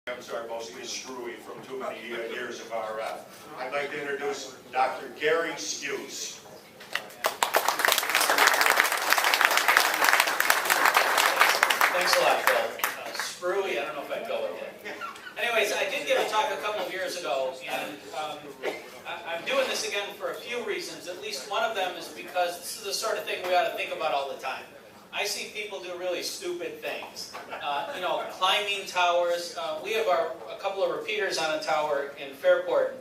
Are mostly screwy from too many years of RF. I'd like to introduce Dr. Gary Skuse. Thanks a lot, Phil. Screwy, I don't know if I'd go with it. Anyways, I did give a talk a couple of years ago, and I'm doing this again for a few reasons. At least one of them is because this is the sort of thing we ought to think about all the time. I see people do really stupid things. Climbing towers. We have a couple of repeaters on a tower in Fairport,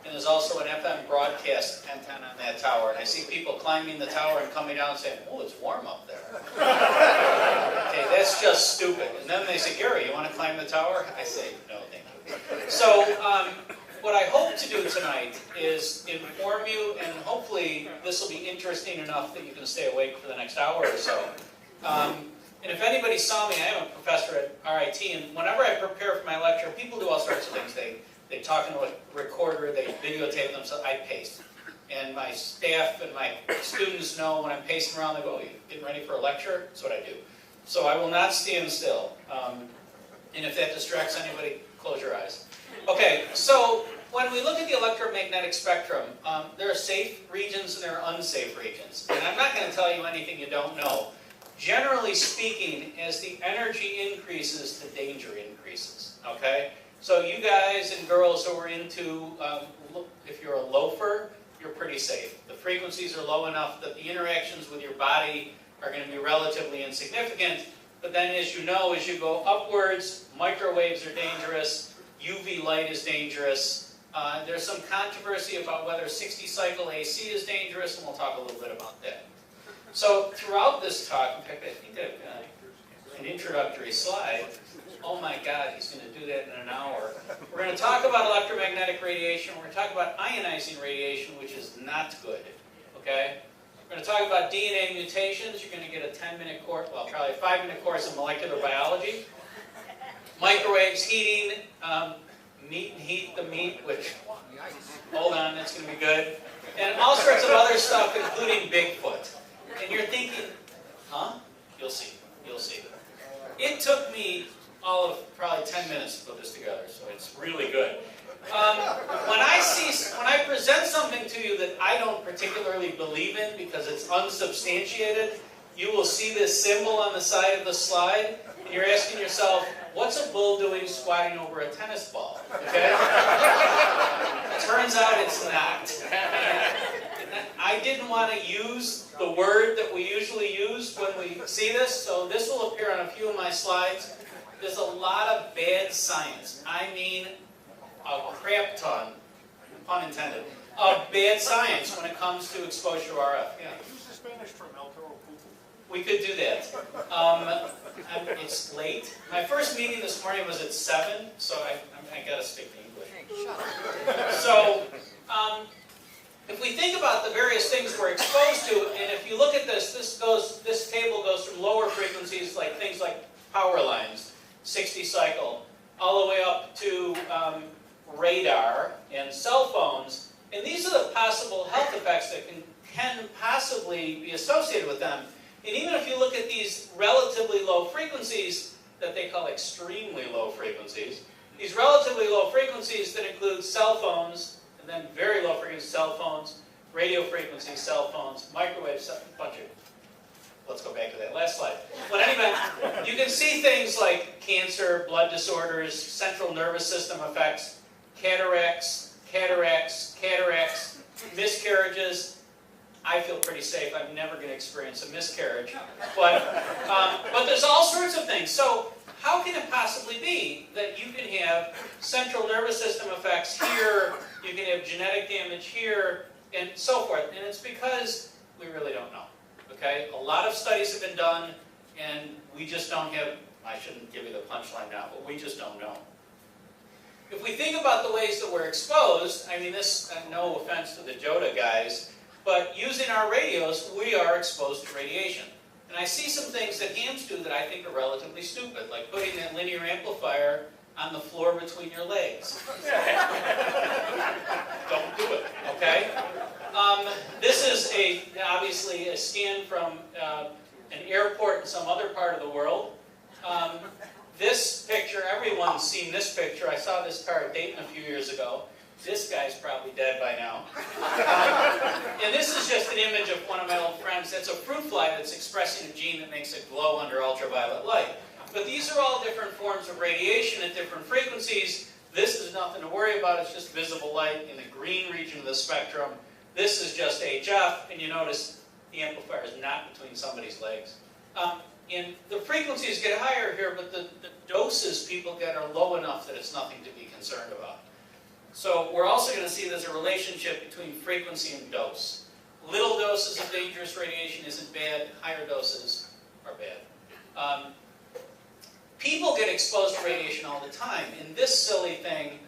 and there's also an FM broadcast antenna on that tower. And I see people climbing the tower and coming down and saying, "Oh, it's warm up there." Okay, that's just stupid. And then they say, "Gary, you want to climb the tower?" I say, "No, thank you." So what I hope to do tonight is inform you, and hopefully this will be interesting enough that you can stay awake for the next hour or so. And if anybody saw me, I am a professor at RIT, and whenever I prepare for my lecture, people do all sorts of things. They talk into a recorder, they videotape themselves, I pace. And my staff and my students know when I'm pacing around, they go, "Oh, you getting ready for a lecture?" That's what I do. So I will not stand still. And if that distracts anybody, close your eyes. Okay, so when we look at the electromagnetic spectrum, there are safe regions and there are unsafe regions. And I'm not going to tell you anything you don't know. Generally speaking, as the energy increases, the danger increases, okay? So you guys and girls who are into, if you're a loafer, you're pretty safe. The frequencies are low enough that the interactions with your body are going to be relatively insignificant. But then as you know, as you go upwards, microwaves are dangerous, UV light is dangerous. There's some controversy about whether 60-cycle AC is dangerous, and we'll talk a little bit about that. So throughout this talk, in fact, I think I've got an introductory slide. Oh my God, he's going to do that in an hour. We're going to talk about electromagnetic radiation. We're going to talk about ionizing radiation, which is not good. Okay? We're going to talk about DNA mutations. You're going to get a 10-minute course, well, probably a 5-minute course of molecular biology. Microwaves, heating, meat and heat the meat, which, hold on, that's going to be good. And all sorts of other stuff, including Bigfoot. And you're thinking, huh? You'll see. You'll see. It took me all of probably 10 minutes to put this together, so it's really good. When I present something to you that I don't particularly believe in because it's unsubstantiated, you will see this symbol on the side of the slide, and you're asking yourself, what's a bull doing squatting over a tennis ball? Okay? Turns out it's not. I didn't want to use the word that we usually use when we see this, so this will appear on a few of my slides. There's a lot of bad science. I mean, a crap ton, pun intended, of bad science when it comes to exposure to RF. Yeah. Use the Spanish from El Toro Cupo. We could do that. It's late. My first meeting this morning was at 7, so I got to speak English. Hey, shut up. So, if we think about the various things we're exposed to, and if you look at this table goes from lower frequencies, like things like power lines, 60 cycle, all the way up to radar and cell phones, and these are the possible health effects that can possibly be associated with them. And even if you look at these relatively low frequencies that they call extremely low frequencies, these relatively low frequencies that include cell phones, and then very low frequency cell phones, radio frequency cell phones, microwaves, a bunch of, let's go back to that last slide. But anyway, you can see things like cancer, blood disorders, central nervous system effects, cataracts, miscarriages. I feel pretty safe. I'm never going to experience a miscarriage. But there's all sorts of things. So how can it possibly be that you can have central nervous system effects here, you can have genetic damage here, and so forth? And it's because we really don't know. Okay? A lot of studies have been done, and we just don't have, I shouldn't give you the punchline now, but we just don't know. If we think about the ways that we're exposed, I mean this, no offense to the JOTA guys, but using our radios, we are exposed to radiation. And I see some things that hams do that I think are relatively stupid, like putting that linear amplifier on the floor between your legs. Don't do it, okay? This is obviously a scan from an airport in some other part of the world. This picture, everyone's seen this picture. I saw this car at Dayton a few years ago. This guy's probably dead by now. And this is just an image of one of my old friends. That's a fruit fly that's expressing a gene that makes it glow under ultraviolet light. But these are all different forms of radiation at different frequencies. This is nothing to worry about. It's just visible light in the green region of the spectrum. This is just HF, and you notice the amplifier is not between somebody's legs. And the frequencies get higher here, but the doses people get are low enough that it's nothing to be concerned about. So we're also going to see there's a relationship between frequency and dose. Little doses of dangerous radiation isn't bad. Higher doses are bad. People get exposed to radiation all the time. And this silly thing,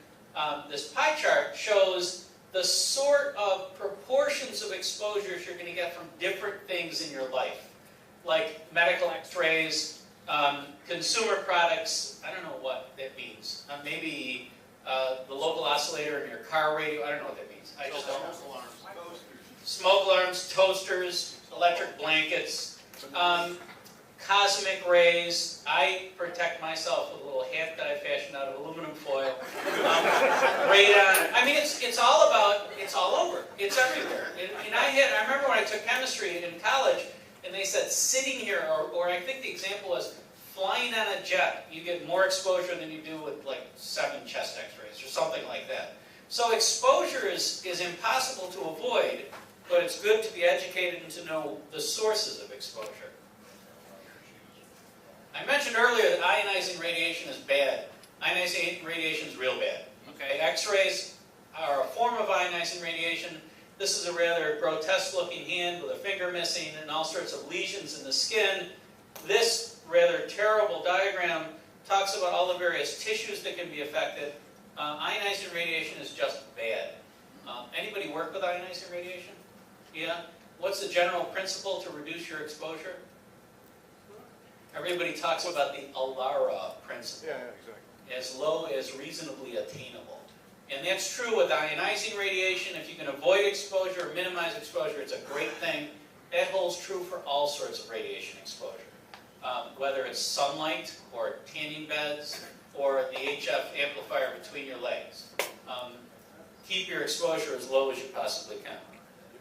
this pie chart, shows the sort of proportions of exposures you're going to get from different things in your life. Like medical x-rays, consumer products, I don't know what that means. Maybe the local oscillator in your car radio, I don't know what that means. I just don't know. Smoke alarms, toasters, electric blankets, cosmic rays. I protect myself with a little hat that I fashioned out of aluminum foil. Radon. I mean, it's all about, it's all over. It's everywhere. And I remember when I took chemistry in college, and they said sitting here, or I think the example was flying on a jet, you get more exposure than you do with like 7 chest x-rays or something like that. So exposure is impossible to avoid, but it's good to be educated and to know the sources of exposure. I mentioned earlier that ionizing radiation is bad. Ionizing radiation is real bad. Okay? X-rays are a form of ionizing radiation. This is a rather grotesque-looking hand with a finger missing and all sorts of lesions in the skin. This rather terrible diagram talks about all the various tissues that can be affected. Ionizing radiation is just bad. Anybody work with ionizing radiation? Yeah? What's the general principle to reduce your exposure? Everybody talks about the ALARA principle. Yeah, exactly. As low as reasonably attainable. And that's true with ionizing radiation. If you can avoid exposure or minimize exposure, it's a great thing. That holds true for all sorts of radiation exposure. Whether it's sunlight, or tanning beds, or the HF amplifier between your legs. Keep your exposure as low as you possibly can.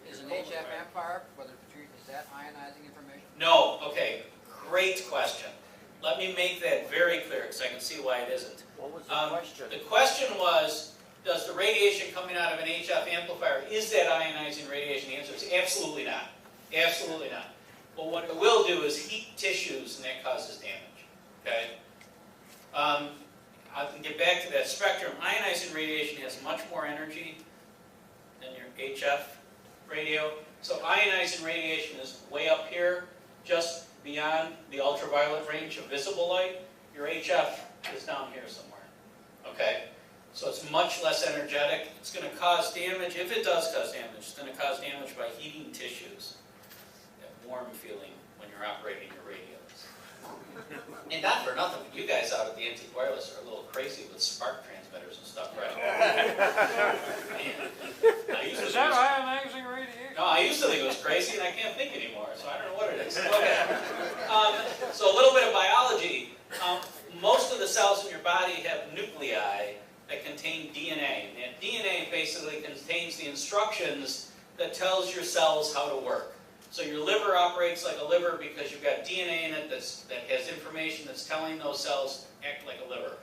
Is an HF amplifier, is that ionizing information? No, okay, great question. Let me make that very clear because I can see why it isn't. What was the question? The question was, does the radiation coming out of an HF amplifier, is that ionizing radiation? The answer is absolutely not. Absolutely not. Well, what it will do is heat tissues, and that causes damage. Okay? I can get back to that spectrum. Ionizing radiation has much more energy than your HF radio. So ionizing radiation is way up here, just beyond the ultraviolet range of visible light. Your HF is down here somewhere. Okay? So it's much less energetic. It's going to cause damage. If it does cause damage, it's going to cause damage by heating tissues. That warm feeling when you're operating your radios. And not for nothing, but you guys out at the Antique Wireless are a little crazy with spark transmitters and stuff, right? Is that ionizing radiation? No, I used to think it was crazy, and I can't think anymore, so I don't know what it is. Okay. So a little bit of biology. Most of the cells in your body have nuclei that contain DNA. And that DNA basically contains the instructions that tells your cells how to work. So your liver operates like a liver because you've got DNA in it that has information that's telling those cells act like a liver.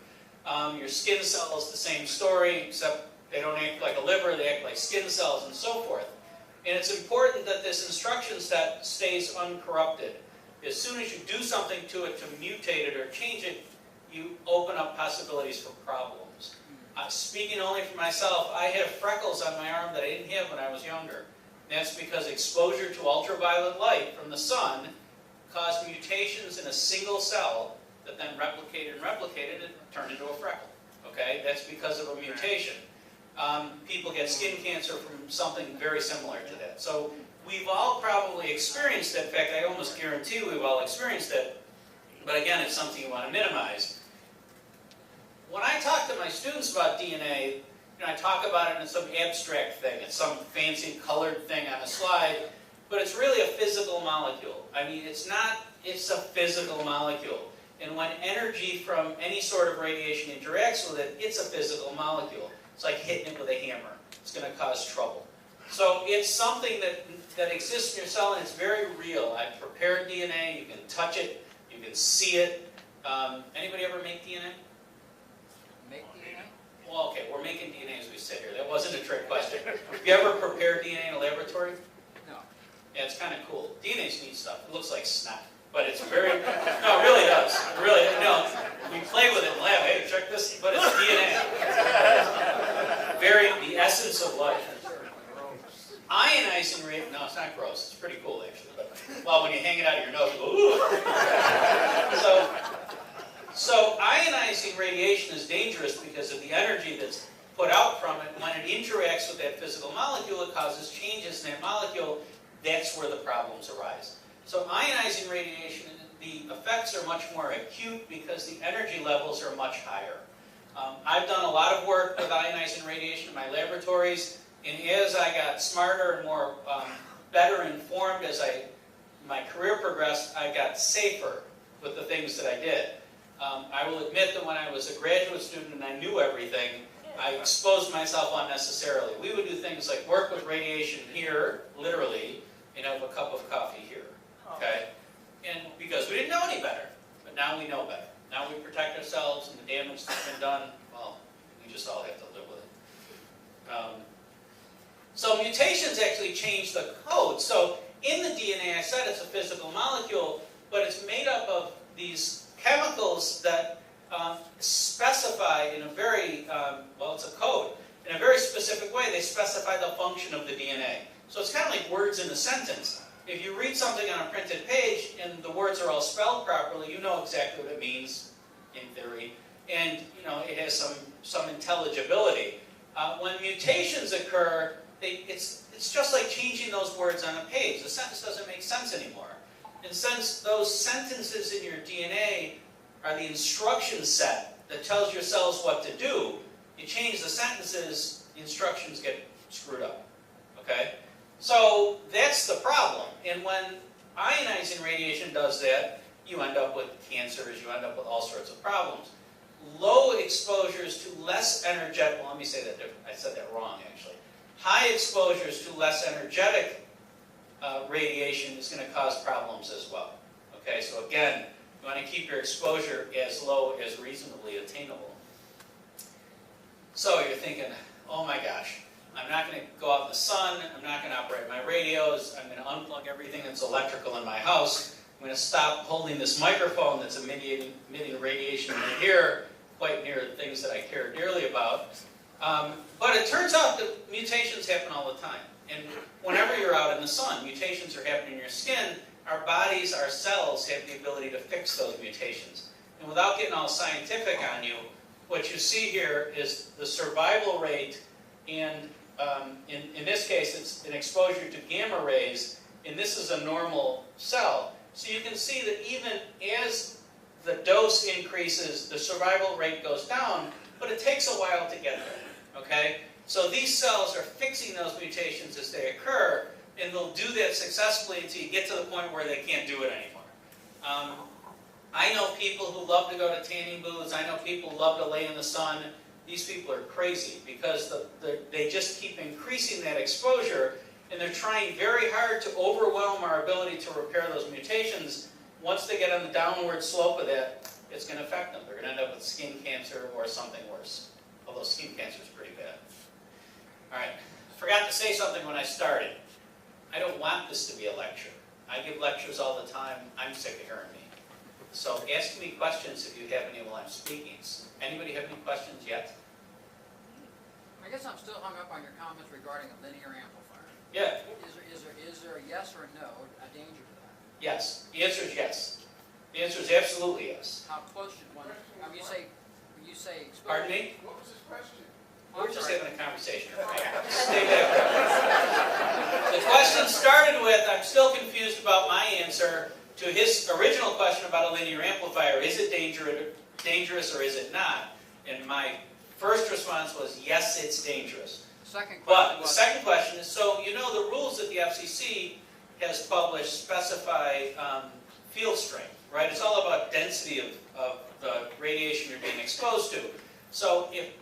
Your skin cells, the same story, except they don't act like a liver, they act like skin cells and so forth. And it's important that this instruction set stays uncorrupted. As soon as you do something to it to mutate it or change it, you open up possibilities for problems. Speaking only for myself, I have freckles on my arm that I didn't have when I was younger. That's because exposure to ultraviolet light from the sun caused mutations in a single cell that then replicated and turned into a freckle. Okay, that's because of a mutation. People get skin cancer from something very similar to that. So we've all probably experienced it. In fact, I almost guarantee we've all experienced it. But again, it's something you want to minimize. When I talk to my students about DNA, I talk about it in some abstract thing. It's some fancy colored thing on a slide, but it's really a physical molecule. I mean, it's a physical molecule. And when energy from any sort of radiation interacts with it, it's a physical molecule. It's like hitting it with a hammer. It's going to cause trouble. So it's something that exists in your cell, and it's very real. I've prepared DNA. You can touch it. You can see it. Anybody ever make DNA? Make DNA? Well, okay, we're making DNA as we sit here. That wasn't a trick question. Have you ever prepared DNA in a laboratory? No. Yeah, it's kind of cool. DNA's neat stuff. It looks like snot, but it's very, no, it really does. It really, no, we play with it in the lab. Hey, check this, but it's DNA. Very, the essence of life. Ionizing radiation, no, it's not gross. It's pretty cool, actually. But, well, when you hang it out of your nose, you go, ooh. So ionizing radiation is dangerous because of the energy that's put out from it. When it interacts with that physical molecule, it causes changes in that molecule. That's where the problems arise. So ionizing radiation, the effects are much more acute because the energy levels are much higher. I've done a lot of work with ionizing radiation in my laboratories, and as I got smarter and more better informed as my career progressed, I got safer with the things that I did. I will admit that when I was a graduate student and I knew everything, I exposed myself unnecessarily. We would do things like work with radiation here, literally, and have a cup of coffee here, okay? And because we didn't know any better, but now we know better. Now we protect ourselves, and the damage that's been done, well, we just all have to live with it. So mutations actually change the code. So in the DNA, I said it's a physical molecule, but it's made up of these chemicals that specify in a very, well, it's a code. In a very specific way, they specify the function of the DNA. So it's kind of like words in a sentence. If you read something on a printed page and the words are all spelled properly, you know exactly what it means, in theory. And, you know, it has some intelligibility. When mutations occur, it's just like changing those words on a page. The sentence doesn't make sense anymore. And since those sentences in your DNA are the instruction set that tells your cells what to do, you change the sentences, the instructions get screwed up. Okay? So that's the problem. And when ionizing radiation does that, you end up with cancers, you end up with all sorts of problems. Low exposures to less energetic, well, let me say that different. I said that wrong, actually. High exposures to less energetic radiation is going to cause problems as well. Okay, so again, you want to keep your exposure as low as reasonably attainable. So you're thinking, oh my gosh, I'm not going to go out in the sun, I'm not going to operate my radios, I'm going to unplug everything that's electrical in my house, I'm going to stop holding this microphone that's emitting radiation in here, quite near things that I care dearly about. But it turns out that mutations happen all the time. And whenever you're out in the sun, mutations are happening in your skin. Our bodies, our cells have the ability to fix those mutations. And without getting all scientific on you, what you see here is the survival rate, and in this case it's an exposure to gamma rays, and this is a normal cell. So you can see that even as the dose increases, the survival rate goes down, but it takes a while to get there, okay? So these cells are fixing those mutations as they occur, and they'll do that successfully until you get to the point where they can't do it anymore. I know people who love to go to tanning booths. I know people who love to lay in the sun. These people are crazy because they just keep increasing that exposure, and they're trying very hard to overwhelm our ability to repair those mutations. Once they get on the downward slope of that, it's going to affect them. They're going to end up with skin cancer or something worse, although skin cancer is pretty bad. All right, I forgot to say something when I started. I don't want this to be a lecture. I give lectures all the time. I'm sick of hearing me. So ask me questions if you have any while I'm speaking. Anybody have any questions yet? I guess I'm still hung up on your comments regarding a linear amplifier. Yeah. Is there a yes or a no, a danger to that? Yes. The answer is yes. The answer is absolutely yes. How close should one, I mean, you say exposure. Pardon me? What was his question? We're just having a conversation. Stay back. The question started with, I'm still confused about my answer to his original question about a linear amplifier. Is it dangerous or is it not? And my first response was, yes, it's dangerous. Second question But the was, second question is, so you know the rules that the FCC has published specify field strength, right? It's all about density of of the radiation you're being exposed to. So if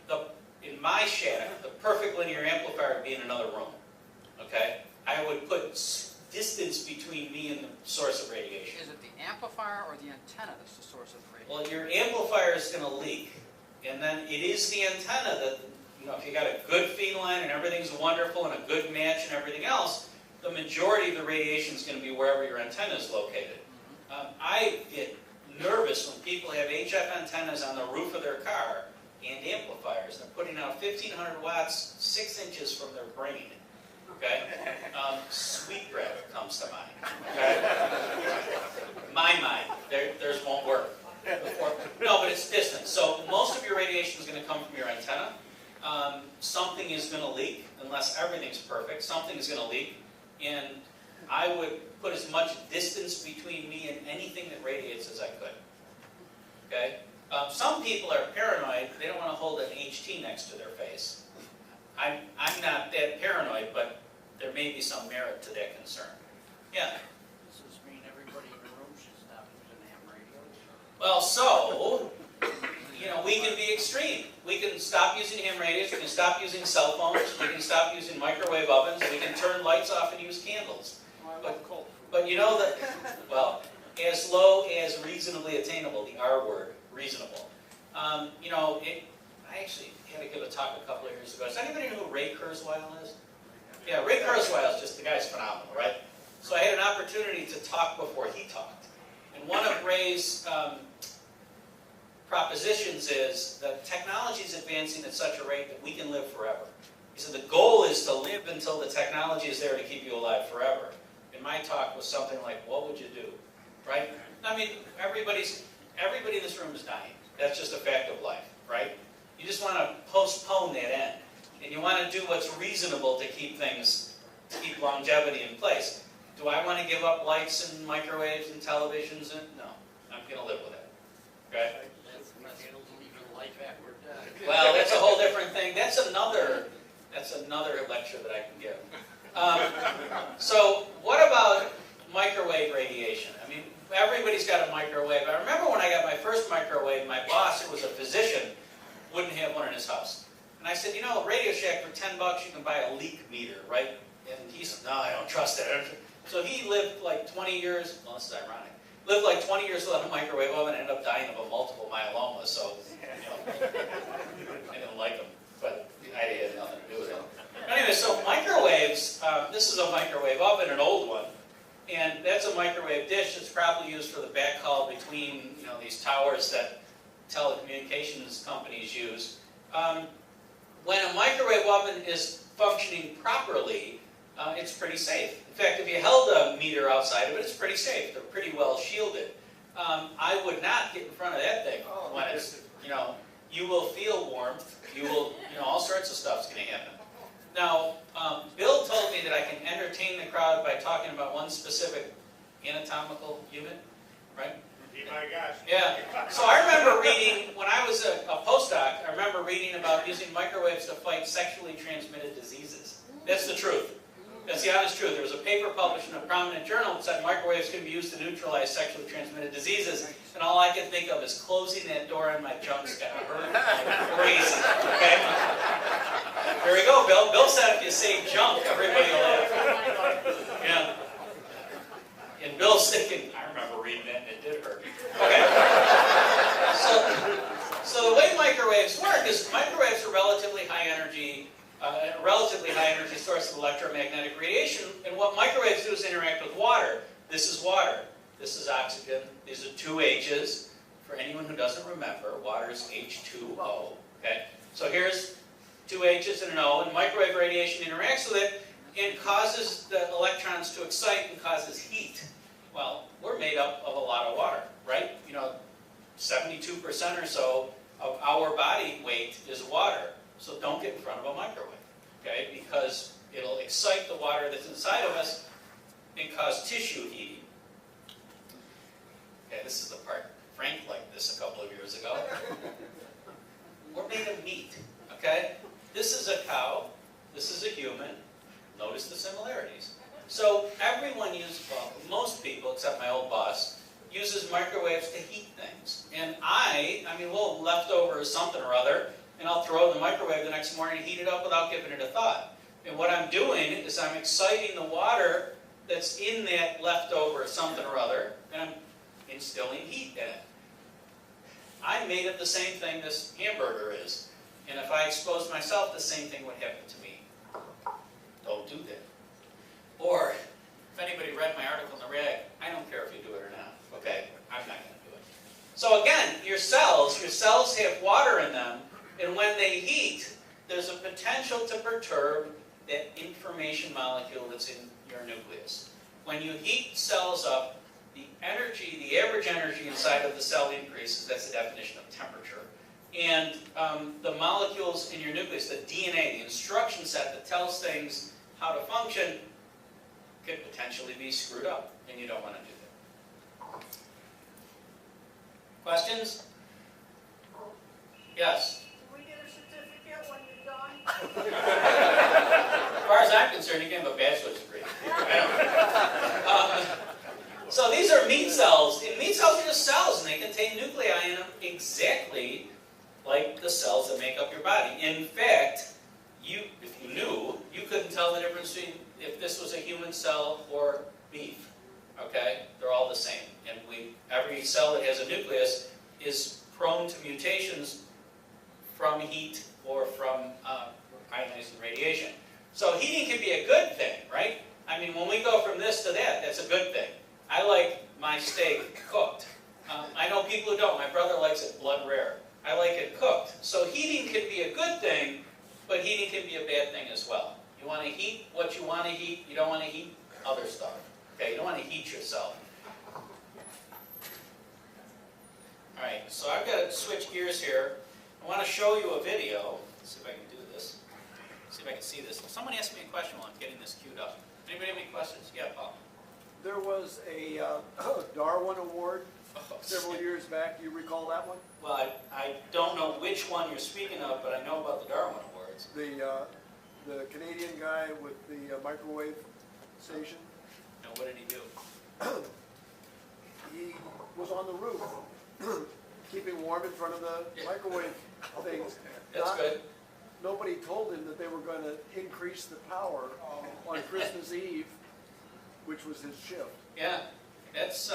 in my shack, the perfect linear amplifier would be in another room, okay? I would put distance between me and the source of radiation. Is it the amplifier or the antenna that's the source of the radiation? Well, your amplifier is going to leak, and then it is the antenna that, you know, if you got a good feed line and everything's wonderful and a good match and everything else, the majority of the radiation is going to be wherever your antenna is located. I get nervous when people have HF antennas on the roof of their car and amplifiers. They're putting out 1,500 watts 6 inches from their brain. Okay? Sweetbread comes to mind. Okay? My mind, theirs won't work. No, but it's distance. So most of your radiation is going to come from your antenna. Something is going to leak, unless everything's perfect. Something is going to leak. And I would put as much distance between me and anything that radiates as I could. Okay? Some people are paranoid. They don't want to hold an HT next to their face. I'm not that paranoid, but there may be some merit to that concern. Yeah? Does this mean everybody in the room should stop using ham radios? Well, so, you know, we can be extreme. We can stop using ham radios, we can stop using cell phones, we can stop using microwave ovens, we can turn lights off and use candles. But you know that, well, as low as reasonably attainable, the R word, reasonable. You know, I actually had to give a talk a couple of years ago. Does anybody know who Ray Kurzweil is? Yeah, Ray Kurzweil is just, the guy's phenomenal, right? So I had an opportunity to talk before he talked. And one of Ray's propositions is that technology is advancing at such a rate that we can live forever. He said the goal is to live until the technology is there to keep you alive forever. And my talk was something like, what would you do? Right? I mean, everybody in this room is dying. That's just a fact of life, right? You just want to postpone that end. And you want to do what's reasonable to keep longevity in place. Do I want to give up lights and microwaves and televisions? No. I'm going to live with it. Okay? Well, that's a whole different thing. That's another lecture that I can give. So, what about microwave radiation? I mean, everybody's got a microwave. I remember when I got my first microwave, my boss, who was a physician, wouldn't have one in his house. And I said, you know, Radio Shack, for $10 you can buy a leak meter, right? And he said, no, I don't trust it. So he lived like 20 years, well, this is ironic, lived like 20 years without a microwave oven and ended up dying of a multiple myeloma. So, you know, I didn't like him, but I had nothing to do with it. Anyway, so microwaves, this is a microwave oven, an old one. And that's a microwave dish that's probably used for the backhaul between, you know, these towers that telecommunications companies use. When a microwave oven is functioning properly, it's pretty safe. In fact, if you held a meter outside of it, it's pretty safe. They're pretty well shielded. I would not get in front of that thing when it's, you know, you will feel warmth. You will, you know, all sorts of stuff's going to happen. Now, Bill told me that I can entertain the crowd by talking about one specific anatomical unit, right? My gosh. Yeah. So I remember reading, when I was a postdoc, I remember reading about using microwaves to fight sexually transmitted diseases. That's the truth. That's the honest truth. There was a paper published in a prominent journal that said microwaves can be used to neutralize sexually transmitted diseases, and all I could think of is closing that door and my junk's gonna hurt like crazy. Okay? There we go, Bill. Bill said if you say junk, everybody will laugh. Yeah. And Bill's thinking, I remember reading that and it did hurt. Okay. So the way microwaves work is microwaves are relatively high energy source of electromagnetic radiation, and what microwaves do is interact with water. This is water. This is oxygen. These are two H's. For anyone who doesn't remember, water is H2O. Okay? So here's two H's and an O, and microwave radiation interacts with it and causes the electrons to excite and causes heat. Well, we're made up of a lot of water, right? You know, 72% or so of our body weight is water. So don't get in front of a microwave, okay? Because it'll excite the water that's inside of us and cause tissue heating. Okay, this is the part. Frank liked this a couple of years ago. We're made of meat, okay? This is a cow. This is a human. Notice the similarities. So everyone uses, well, most people, except my old boss, uses microwaves to heat things. And I mean, we'll have leftovers something or other, and I'll throw it in the microwave the next morning and heat it up without giving it a thought. And what I'm doing is I'm exciting the water that's in that leftover something or other, and I'm instilling heat in it. I made it the same thing this hamburger is. And if I exposed myself, the same thing would happen to me. Don't do that. Or, if anybody read my article in the rag, I don't care if you do it or not. Okay, I'm not going to do it. So again, your cells have water in them, and when they heat, there's a potential to perturb that information molecule that's in your nucleus. When you heat cells up, the energy, the average energy inside of the cell increases. That's the definition of temperature. And the molecules in your nucleus, the DNA, the instruction set that tells things how to function, could potentially be screwed up, and you don't want to do that. Questions? Yes? Do we get a certificate when you're done? As far as I'm concerned, you can have a bachelor's degree. So these are meat cells. And meat cells are just cells, and they contain nuclei in them exactly like the cells that make up your body. In fact, if you knew, you couldn't tell the difference between if this was a human cell or beef. Okay? They're all the same. And every cell that has a nucleus is prone to mutations from heat or from ionizing radiation. So heating can be a good thing, right? I mean, when we go from this to that, that's a good thing. I like my steak cooked. I know people who don't. My brother likes it blood rare. I like it cooked. So heating can be a good thing, but heating can be a bad thing as well. You want to heat what you want to heat. You don't want to heat other stuff. Okay, you don't want to heat yourself. All right, so I've got to switch gears here. I want to show you a video. Let's see if I can do this. See if I can see this. Someone asked me a question while I'm getting this queued up. Anybody have any questions? Yeah, Paul. There was a Darwin Award several Oh, years back. You recall that one? well, I don't know which one you're speaking of, but I know about the Darwin Awards. The Canadian guy with the microwave station. Now, what did he do? He was on the roof, keeping warm in front of the microwave things. That's good. Nobody told him that they were going to increase the power on Christmas Eve, which was his shift. Yeah, that's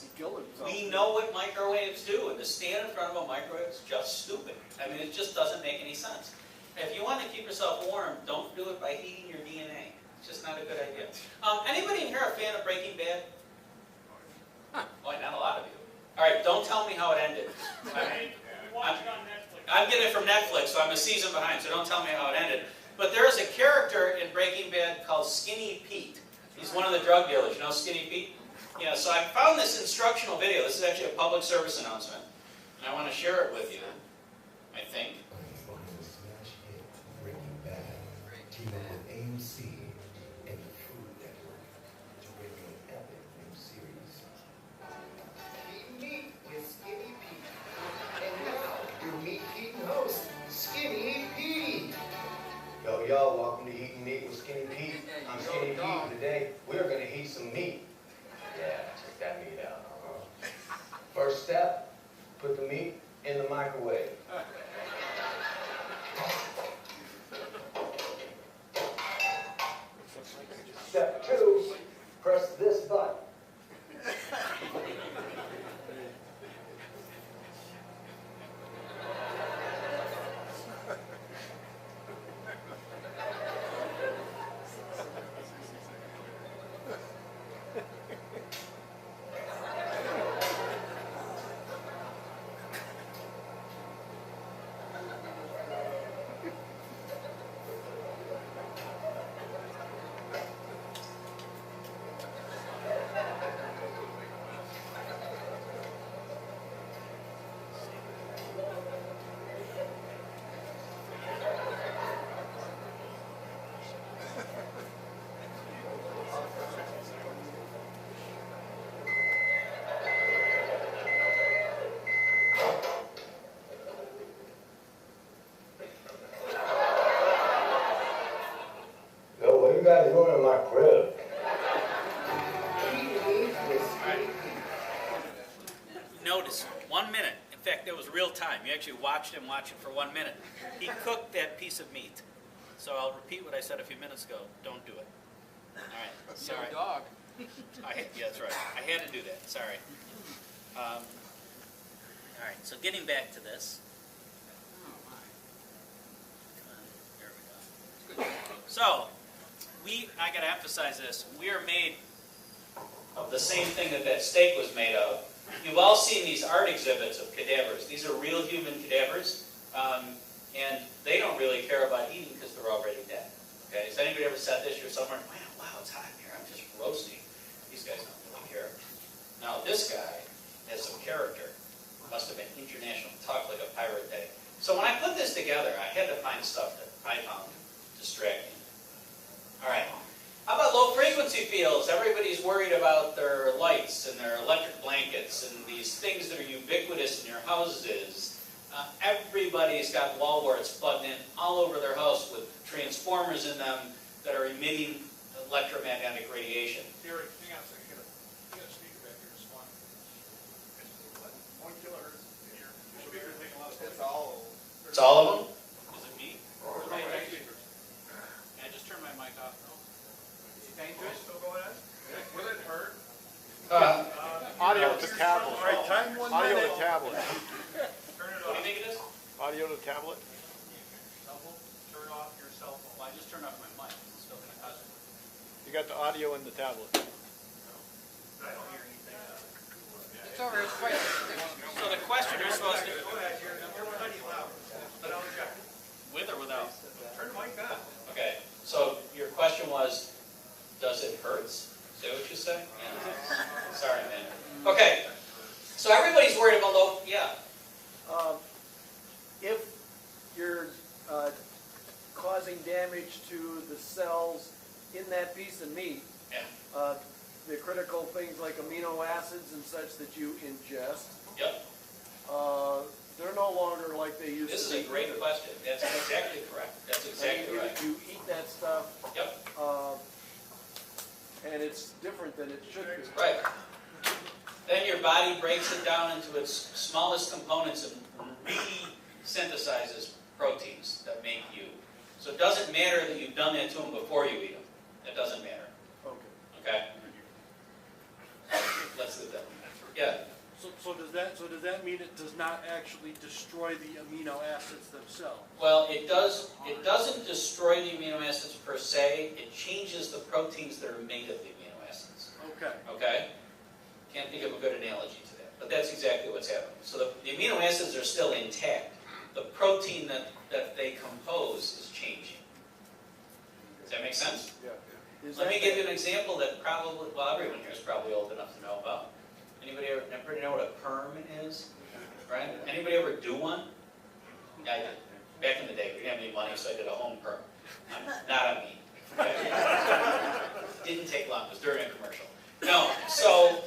He killed himself. we know what microwaves do, and to stand in front of a microwave is just stupid. I mean, it just doesn't make any sense. If you want to keep yourself warm, don't do it by heating your DNA. It's just not a good idea. Anybody in here a fan of Breaking Bad? Boy, not a lot of you. All right, don't tell me how it ended. Watch it on Netflix. I'm getting it from Netflix, so I'm a season behind, so don't tell me how it ended. But there is a character in Breaking Bad called Skinny Pete. He's one of the drug dealers. You know Skinny Pete? Yeah, so I found this instructional video. This is actually a public service announcement. And I want to share it with you, I think. Breaking Bad, team up with AMC and the Food Network to bring you an epic new series. Eat meat with Skinny Pete. And now, your meat-eating host, Skinny Pete. Yo, y'all, welcome to Eating Meat with Skinny Pete. I'm Skinny Pete, and today we are going to heat some meat. Yeah, check that meat out. First step, put the meat in the microwave. Step 2, press this button. Yo, what you guys doing in my crib? Eat meat with Skinny Pete. real time. You actually watched him watch it for 1 minute. He cooked that piece of meat. So I'll repeat what I said a few minutes ago. Don't do it. All right. Sorry. No dog. Yeah, that's right. I had to do that. Sorry. All right. So getting back to this. Oh, my. There we go. It's good. So, I got to emphasize this, we are made of the same thing that that steak was made of. You've all seen these art exhibits of cadavers. These are real human cadavers, and they don't really care about eating because they're already dead. Okay? Has anybody ever said this? You're somewhere, wow, it's hot in here, I'm just roasting. These guys don't really care. Now, this guy has some character. Must have been international talk like a pirate day. So when I put this together, I had to find stuff that I found distracting. All right. How about low frequency fields? Everybody's worried about their lights and their electric blankets and these things that are ubiquitous in your houses. Everybody's got wall warts plugged in all over their house with transformers in them that are emitting electromagnetic radiation. Gary, hang on a second. You got a speaker back here, it's fine. 1 kilohertz in here. The speaker taking a lot of space. It's all of them? Is it me? Right, right, speakers. I just turned my mic off. No? Is it dangerous? Still going on? Will it hurt? Audio to tablet. All right, time 1 Audio minute. to tablet. Turn it What do you off. think it is? Audio to tablet. Turn off your cell phone. Well, I just turned off my mic. It's still going to cause it. You got the audio in the tablet. I don't hear anything. It's over, it's quite. So the question you're supposed to... Go ahead, you're plenty loud. But I'll check. With or without? Turn the mic on. Okay, so your question was, does it hurt? Is that what you said? Yeah. Sorry, man. Okay, so everybody's worried about low, yeah. If you're causing damage to the cells in that piece of meat, Yeah. the critical things like amino acids and such that you ingest, Yep, they're no longer like they used this to be. is a great question. That's exactly correct. That's exactly right. You eat that stuff, Yep, and it's different than it should be. right. Then your body breaks it down into its smallest components and re-synthesizes proteins that make you. So it doesn't matter that you've done that to them before you eat them. It doesn't matter. Okay. Okay? Let's do that. Yeah. So does that mean it does not actually destroy the amino acids themselves? Well, it does. It doesn't destroy the amino acids per se. It changes the proteins that are made of the amino acids. Okay. Okay? Can't think of a good analogy to that, but that's exactly what's happening. So the amino acids are still intact. The protein that they compose is changing. Does that make sense? Yeah. Let me give you an example that probably, well, everyone here is probably old enough to know about. Anybody ever know what a perm is? Right? Anybody ever do one? Yeah, I did. Back in the day, we didn't have any money, so I did a home perm. Not on me. Okay? Didn't take long. It was during a commercial. No. So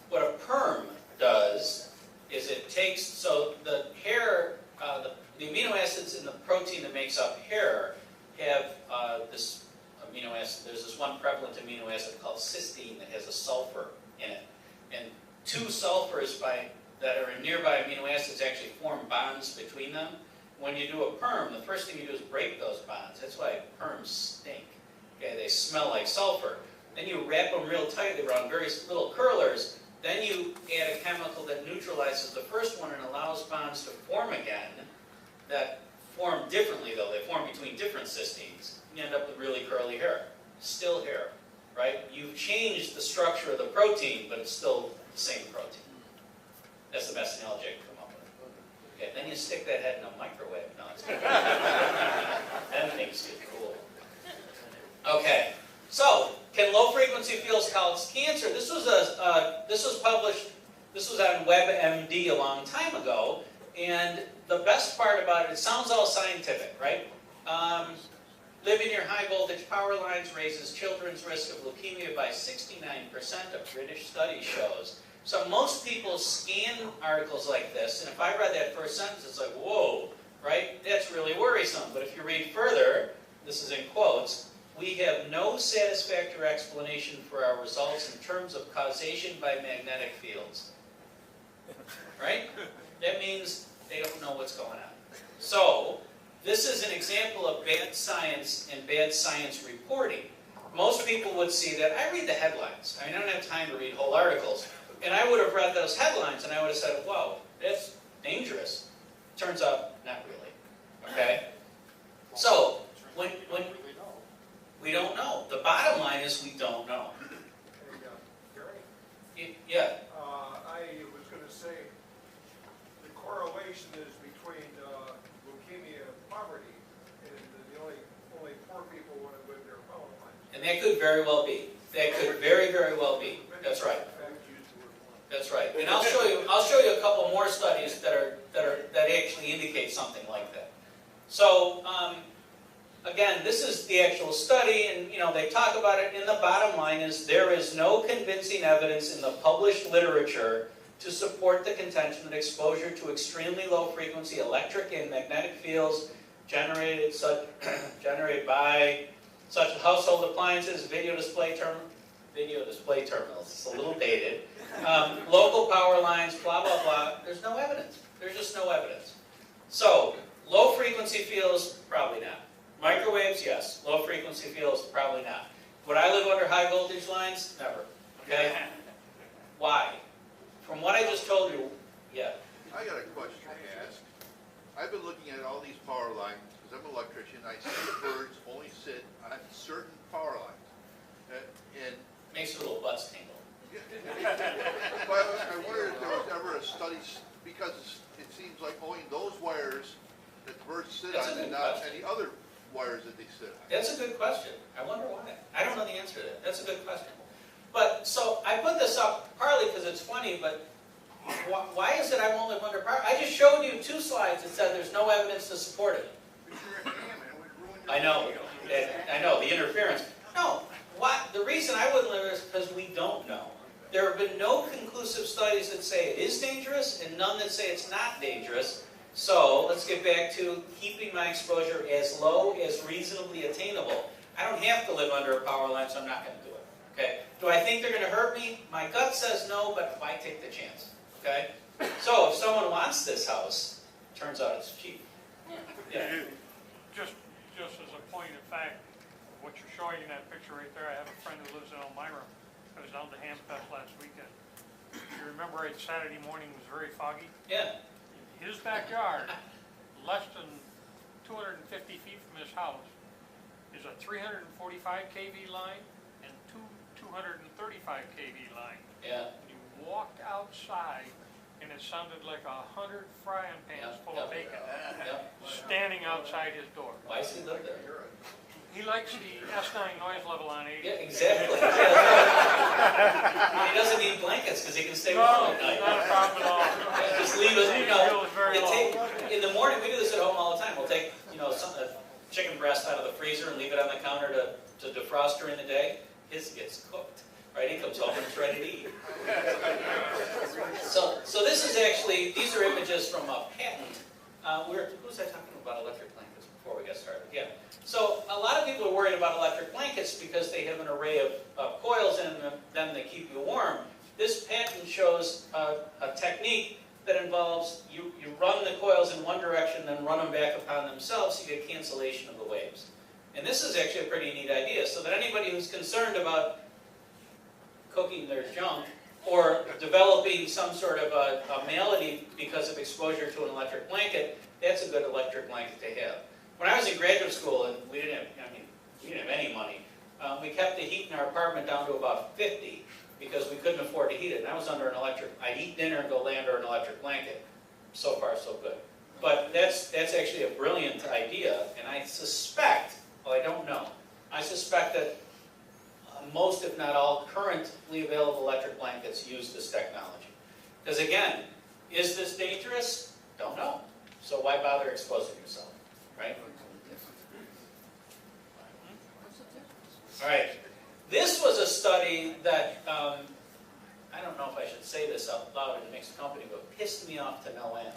what a perm does is it takes, so the hair, the amino acids in the protein that makes up hair have this amino acid. There's this one prevalent amino acid called cysteine that has a sulfur in it. And two sulfurs that are in nearby amino acids actually form bonds between them. When you do a perm, the first thing you do is break those bonds. That's why perms stink. Okay, they smell like sulfur. Then you wrap them real tightly around various little curlers. Then you add a chemical that neutralizes the first one and allows bonds to form again. That form differently, though. They form between different cysteines. You end up with really curly hair. Still hair, right? You've changed the structure of the protein, but it's still the same protein. That's the best analogy I can come up with. Okay, then you stick that head in a microwave. No, it's good. Then things get cool. Okay, so can low frequency fields cause cancer? This was published. This was on WebMD a long time ago, and the best part about it, it sounds all scientific, right? Living near high voltage power lines raises children's risk of leukemia by 69%, a British study shows. So most people scan articles like this, and if I read that first sentence, it's like, whoa, right? That's really worrisome. But if you read further, this is in quotes, we have no satisfactory explanation for our results in terms of causation by magnetic fields. Right? That means They don't know what's going on. So, this is an example of bad science and bad science reporting. Most people would see that. I read the headlines. I mean, I don't have time to read whole articles. And I would have read those headlines and I would have said, whoa, that's dangerous. Turns out, not really. Okay? So, when we don't know. The bottom line is we don't know. Yeah. I was going to say the correlation is between leukemia and poverty, and the only poor people want to live near power lines. And that could very well be. That could very, very well be. That's right. That's right. And I'll show you a couple more studies that actually indicate something like that. So again, this is the actual study, and they talk about it. And the bottom line is there is no convincing evidence in the published literature to support the contention that exposure to extremely low frequency electric and magnetic fields generated by such household appliances, video display terminals. It's a little dated. Local power lines, blah blah blah. There's no evidence. There's just no evidence. So low frequency fields, probably not. Microwaves, yes. Low frequency fields, probably not. Would I live under high voltage lines? Never. Okay? Why? From what I just told you, yeah. I got a question to ask. I've been looking at all these power lines, because I'm an electrician. I see the birds only sit on certain power lines. And Makes your little butts tingle. but I wondered if there was ever a study, because it seems like only those wires that the birds sit That's on a and good not question. any other wires that they sit on. That's a good question. I wonder why. I don't know the answer to that. That's a good question. But, so, I put this up partly because it's funny, but why is it I won't live under power? I just showed you 2 slides that said there's no evidence to support it. I know. I know, the interference. No. The reason I wouldn't live is because we don't know. There have been no conclusive studies that say it is dangerous and none that say it's not dangerous. So, let's get back to keeping my exposure as low as reasonably attainable. I don't have to live under a power line, so I'm not going to do it. Okay? Do I think they're going to hurt me? My gut says no, but why take the chance? Okay? So, if someone wants this house, turns out it's cheap. Yeah. Just as a point of fact, what you're showing in that picture right there, I have a friend who lives in Elmira. I was down to Hamfest last weekend. You remember Saturday morning was very foggy? Yeah. His backyard, less than 250 feet from his house, is a 345 kV line and 235 kV line. Yeah. You walked outside and it sounded like 100 frying pans full of bacon standing outside his door. Why does he live there? He likes the S9 noise level on 80. Yeah, exactly. He doesn't need blankets because he can stay warm at night. Not a problem at all. Yeah, just leave it, Very low. in the morning, we do this at home all the time. We'll take, a chicken breast out of the freezer and leave it on the counter to defrost during the day. His gets cooked, right? He comes home and it's ready to eat. So this is actually, these are images from a patent. Who was I talking about electric blankets before we got started? Yeah. So a lot of people are worried about electric blankets because they have an array of coils in them that keep you warm. This patent shows a technique that involves you run the coils in one direction, then run them back upon themselves, so you get cancellation of the waves. And this is actually a pretty neat idea, so that anybody who's concerned about cooking their junk or developing some sort of a malady because of exposure to an electric blanket, that's a good electric blanket to have. When I was in graduate school, and we didn't have any money, we kept the heat in our apartment down to about 50 because we couldn't afford to heat it. And I was under an I'd eat dinner and go lay under an electric blanket. So far, so good. But that's actually a brilliant idea, and I suspect, well, I don't know, I suspect that most, if not all, currently available electric blankets use this technology. Because again, is this dangerous? Don't know. So why bother exposing yourself, right? All right. This was a study that, I don't know if I should say this out loud in a mixed company, but pissed me off to no end.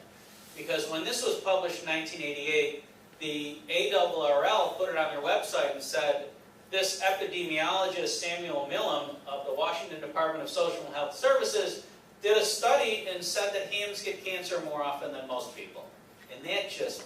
Because when this was published in 1988, the ARRL put it on their website and said, this epidemiologist, Samuel Millam, of the Washington Department of Social and Health Services, did a study and said that hams get cancer more often than most people. And that just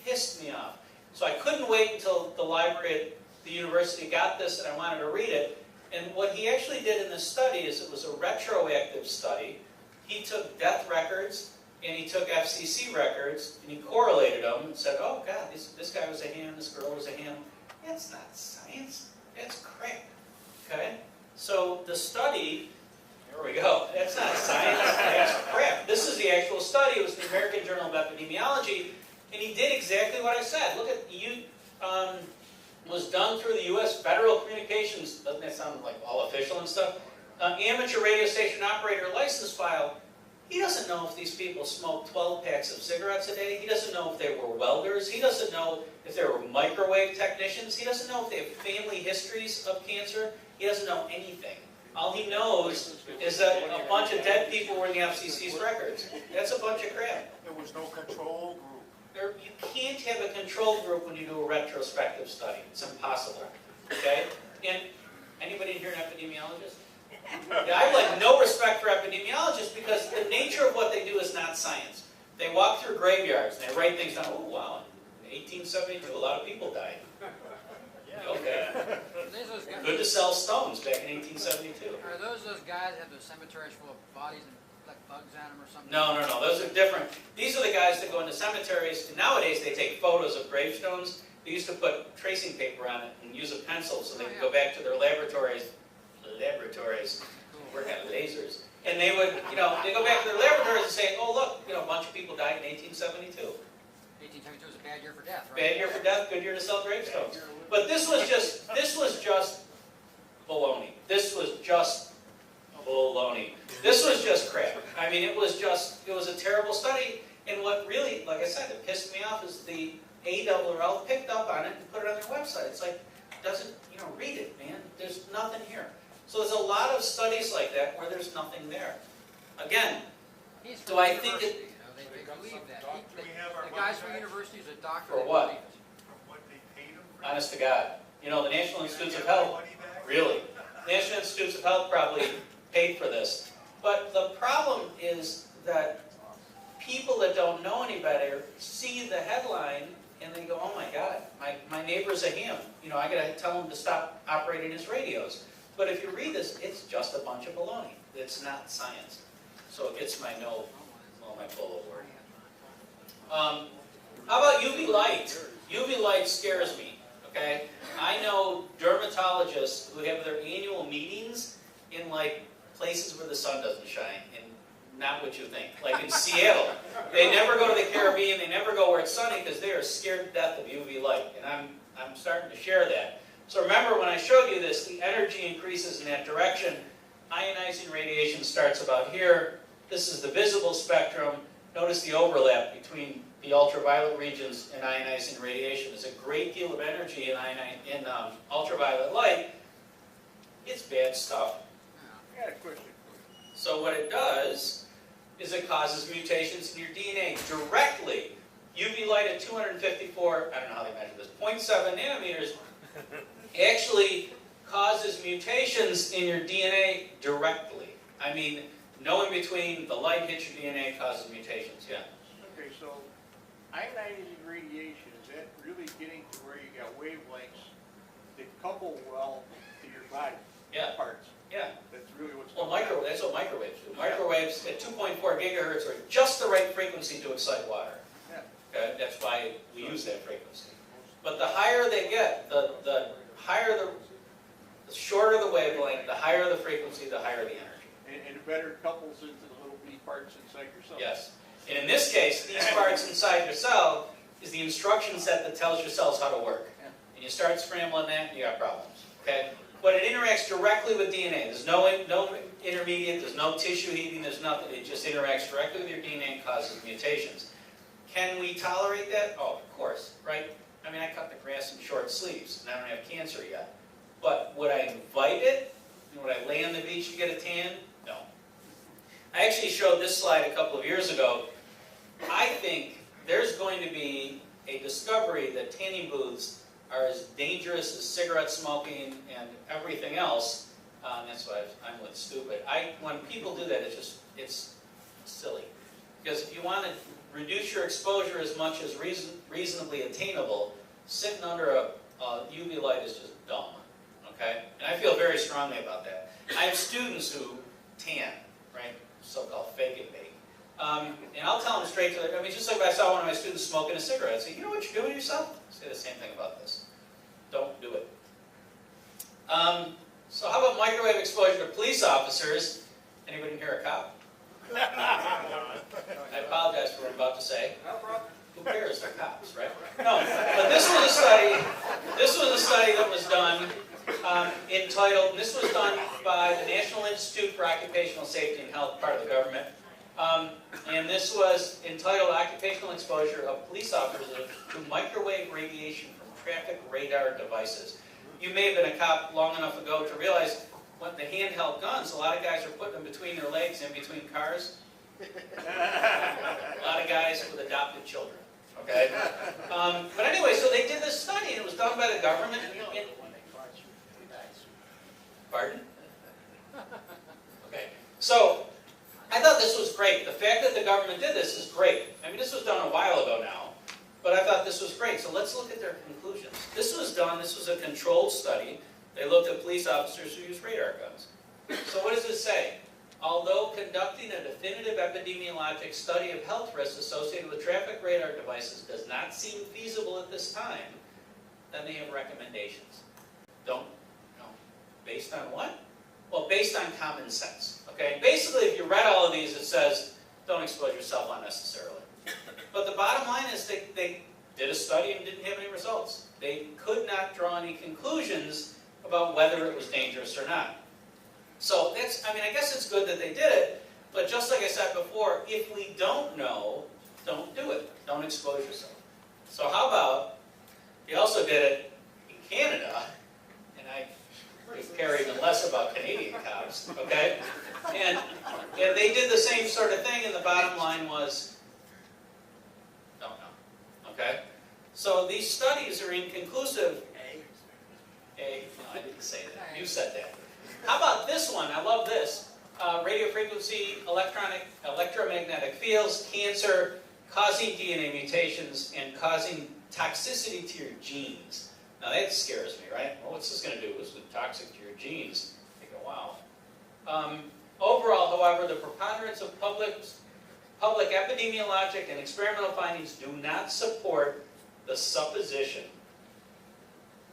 pissed me off. So I couldn't wait until the library at the university got this and I wanted to read it. And what he actually did in this study is it was a retroactive study. He took death records and he took FCC records and he correlated them and said, oh God, this guy was a ham, this girl was a ham. That's not science, that's crap, okay? So the study, here we go, that's not science, that's crap. This is the actual study, it was the American Journal of Epidemiology, and he did exactly what I said. Look at, was done through the U.S. Federal Communications, doesn't that sound like all official and stuff? Amateur radio station operator license file. He doesn't know if these people smoked 12 packs of cigarettes a day. He doesn't know if they were welders. He doesn't know if they were microwave technicians. He doesn't know if they have family histories of cancer. He doesn't know anything. All he knows is that a bunch of dead people were in the FCC's records. That's a bunch of crap. There was no control group. You can't have a control group when you do a retrospective study. It's impossible. Okay? And anybody in here an epidemiologist? Yeah, I have like no respect for epidemiologists because the nature of what they do is not science. They walk through graveyards and they write things down. Oh wow, in 1872 a lot of people died. Okay. Good to sell stones back in 1872. Are those guys that have those cemeteries full of bodies and like bugs on them or something? No. Those are different. These are the guys that go into cemeteries. And nowadays they take photos of gravestones. They used to put tracing paper on it and use a pencil so they could go back to their laboratories. Work at lasers. And they would, they go back to their laboratories and say, oh look, a bunch of people died in 1872. 1872 was a bad year for death, right? Bad year for death, good year to sell gravestones. But this was just baloney. This was just baloney. This was just crap. I mean, it was a terrible study. And what really, like I said, it pissed me off is the ARRL picked up on it and put it on their website. It's like, doesn't, read it, man. There's nothing here. So there's a lot of studies like that where there's nothing there. Again, do I think it... They believe that. The guys from universities, a doctor... For what? Honest to God. The National Institutes of Health... Really? The National Institutes of Health probably paid for this. But the problem is that people that don't know any better see the headline and they go, oh my God, my neighbor's a ham. I gotta tell him to stop operating his radios. But if you read this, it's just a bunch of baloney. It's not science. So it gets my my full award. How about UV light? UV light scares me, okay? I know dermatologists who have their annual meetings in like places where the sun doesn't shine, and not what you think. Like in Seattle. They never go to the Caribbean, they never go where it's sunny because they are scared to death of UV light. And I'm starting to share that. So remember when I showed you this, the energy increases in that direction. Ionizing radiation starts about here. This is the visible spectrum. Notice the overlap between the ultraviolet regions and ionizing radiation. There's a great deal of energy in ultraviolet light. It's bad stuff. I got a question. So what it does is it causes mutations in your DNA directly. UV light at 254, I don't know how they measure this, 0.7 nanometers actually causes mutations in your DNA directly. I mean, no in between, the light hits your DNA, causes mutations, yeah. Okay, so ionizing radiation, is that really getting to where you got wavelengths that couple well to your body parts? Yeah. That's really what's Well, going on. that's what microwaves do. Microwaves at 2.4 gigahertz are just the right frequency to excite water. Yeah. Okay? That's why we use that frequency. But the higher they get, the shorter the wavelength, the higher the frequency, the higher the energy. And it better couples into the little bitty parts inside your cell. Yes. And in this case, these parts inside your cell is the instruction set that tells your cells how to work. And you start scrambling that, you got problems. Okay? But it interacts directly with DNA. There's no intermediate, there's no tissue heating, there's nothing. It just interacts directly with your DNA and causes mutations. Can we tolerate that? Oh, of course, right? I mean, I cut the grass in short sleeves, and I don't have cancer yet. But would I invite it? Would I lay on the beach to get a tan? No. I actually showed this slide a couple of years ago. I think there's going to be a discovery that tanning booths are as dangerous as cigarette smoking and everything else That's why I'm with stupid. When people do that, it's silly. Because if you want to reduce your exposure as much as reasonably attainable, sitting under a UV light is just dumb. Okay? And I feel very strongly about that. I have students who tan, right? So-called fake and bake. And I'll tell them straight to I mean, just like if I saw one of my students smoking a cigarette, I'd say, you know what you're doing yourself? I'd say the same thing about this. Don't do it. So how about microwave exposure to police officers? Anybody hear a cop? I apologize for what I'm about to say. Who cares? They're cops, right? No, but this was a study. This was a study that was done entitled. This was done by the National Institute for Occupational Safety and Health, part of the government. And this was entitled "Occupational Exposure of Police Officers to Microwave Radiation from Traffic Radar Devices." You may have been a cop long enough ago to realize when the handheld guns, a lot of guys are putting them between their legs and between cars. A lot of guys with adopted children. Okay? But anyway, so they did this study, and it was done by the government. Pardon? Okay. So, I thought this was great. The fact that the government did this is great. I mean, this was done a while ago now, but I thought this was great. So let's look at their conclusions. This was a controlled study. They looked at police officers who use radar guns. So what does it say? Although conducting a definitive epidemiologic study of health risks associated with traffic radar devices does not seem feasible at this time, then they have recommendations. Based on what? Well, based on common sense. Okay? Basically, if you read all of these, it says, don't expose yourself unnecessarily. But the bottom line is they did a study and didn't have any results. They could not draw any conclusions about whether it was dangerous or not. So I guess it's good that they did it, but just like I said before, if we don't know, don't do it. Don't expose yourself. So how about, they also did it in Canada, and I care even less about Canadian cops, okay? And they did the same sort of thing, and the bottom line was, don't know, okay? So these studies are inconclusive. No, I didn't say that. You said that. How about this one? I love this. Radio frequency, electromagnetic fields, cancer, causing DNA mutations, and causing toxicity to your genes. Now that scares me, right? Well, what's this going to do? It's toxic to your genes. I go, wow. Overall, however, the preponderance of public epidemiologic and experimental findings do not support the supposition.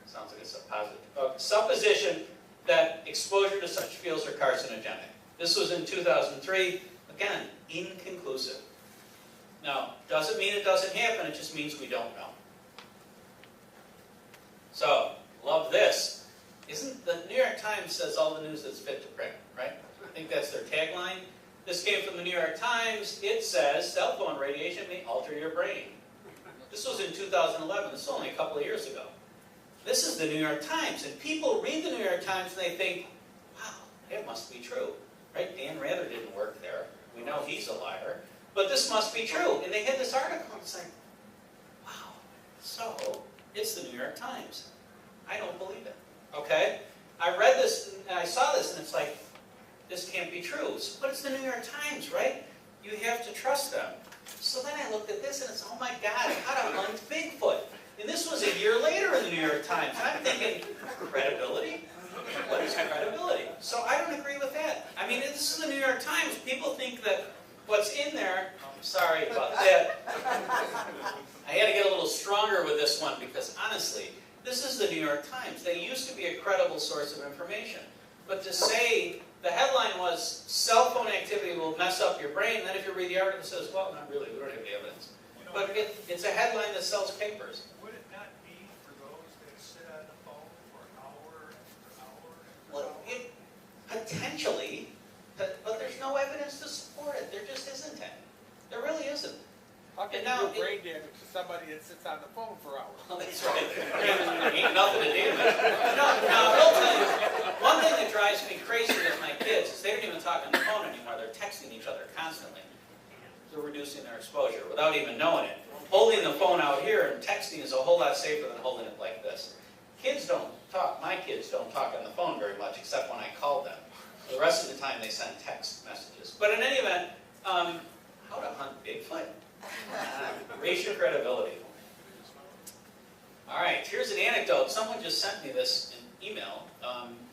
Sounds like a supposition. Supposition that exposure to such fields are carcinogenic. This was in 2003. Again, inconclusive. Now, doesn't mean it doesn't happen, it just means we don't know. So, love this. Isn't the New York Times says all the news that's fit to print, right? I think that's their tagline. This came from the New York Times. It says, cell phone radiation may alter your brain. This was in 2011. This was only a couple of years ago. This is the New York Times, and people read the New York Times and they think, wow, it must be true, right? Dan Rather didn't work there. We know he's a liar. But this must be true. And they had this article, and it's like, wow, so it's the New York Times. I don't believe it, okay? I read this, and I saw this, and it's like, this can't be true. But it's the New York Times, right? You have to trust them. So then I looked at this, and it's, oh my God, how to hunt Bigfoot. And this was a year later in the New York Times. I'm thinking, credibility? What is credibility? So I don't agree with that. I mean, this is the New York Times. People think that what's in there, I'm sorry about that. I had to get a little stronger with this one because honestly, this is the New York Times. They used to be a credible source of information. But to say, the headline was, cell phone activity will mess up your brain, and then if you read the article, it says, well, not really, we don't have the evidence. But it's a headline that sells papers. Would it not be for those that sit on the phone for hour after hour after Well, hour? Potentially, but there's no evidence to support it. There just isn't any. There really isn't. How can And you now do brain damage to somebody that sits on the phone for hours? Well, that's right. Ain't nothing to damage. Now, I will tell you, one thing that drives me crazy with my kids is they don't even talk on the phone anymore. They're texting each other constantly. They're reducing their exposure without even knowing it. Holding the phone out here and texting is a whole lot safer than holding it like this. kids don't talk, my kids don't talk on the phone very much, except when I call them. The rest of the time they send text messages. But in any event, how to hunt Bigfoot? Raise your credibility. All right, here's an anecdote. Someone just sent me this in email.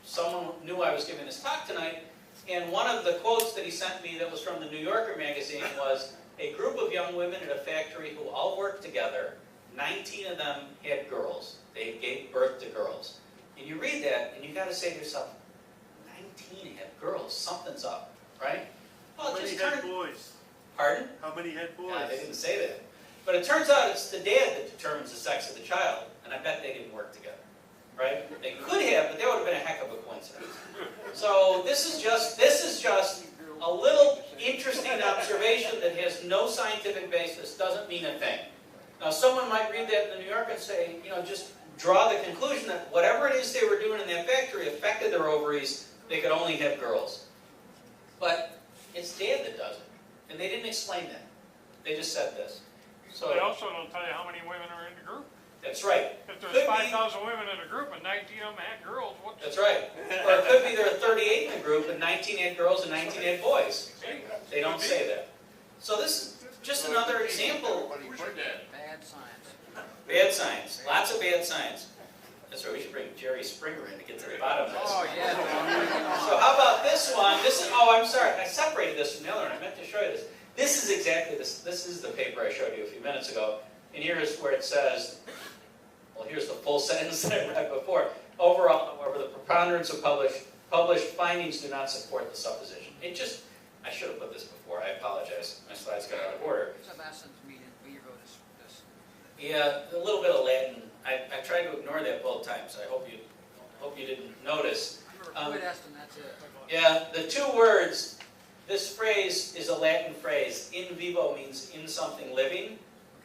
Someone knew I was giving this talk tonight, and one of the quotes that he sent me that was from the New Yorker magazine was, a group of young women at a factory who all worked together, 19 of them had girls. They gave birth to girls. And you read that, and you got to say to yourself, 19 have girls, something's up, right? Well, How many had boys? Pardon? How many had boys? They didn't say that. But it turns out it's the dad that determines the sex of the child, and I bet they didn't work together, right? They could have, but that would have been a heck of a coincidence. So this is just a little interesting observation that has no scientific basis, doesn't mean a thing. Now someone might read that in the New Yorker and say, just draw the conclusion that whatever it is they were doing in that factory affected their ovaries, they could only have girls. But it's dad that does it. And they didn't explain that. They just said this. So They also don't tell you how many women are in the group. That's right. If there's 5,000 women in a group and 19 of them had girls, what's... That's right. Or it could be there are 38 in the group and 19 had girls and 19 had boys. They don't say that. So this is just another example. Bad science. Bad science. Lots of bad science. That's why we should bring Jerry Springer in to get to the bottom of this. Oh, yeah. So how about this one? I'm sorry. I separated this from the other one. I meant to show you this. This is exactly this. This is the paper I showed you a few minutes ago. And here's where it says, well, here's the full sentence that I read before. Overall, however, the preponderance of published findings do not support the supposition. I should have put this before. I apologize. My slides got out of order. Some essence meaning we wrote this. Yeah, a little bit of Latin. I tried to ignore that both times. I hope you didn't notice. Remember, that's it. Yeah, the two words. This phrase is a Latin phrase. In vivo means in something living,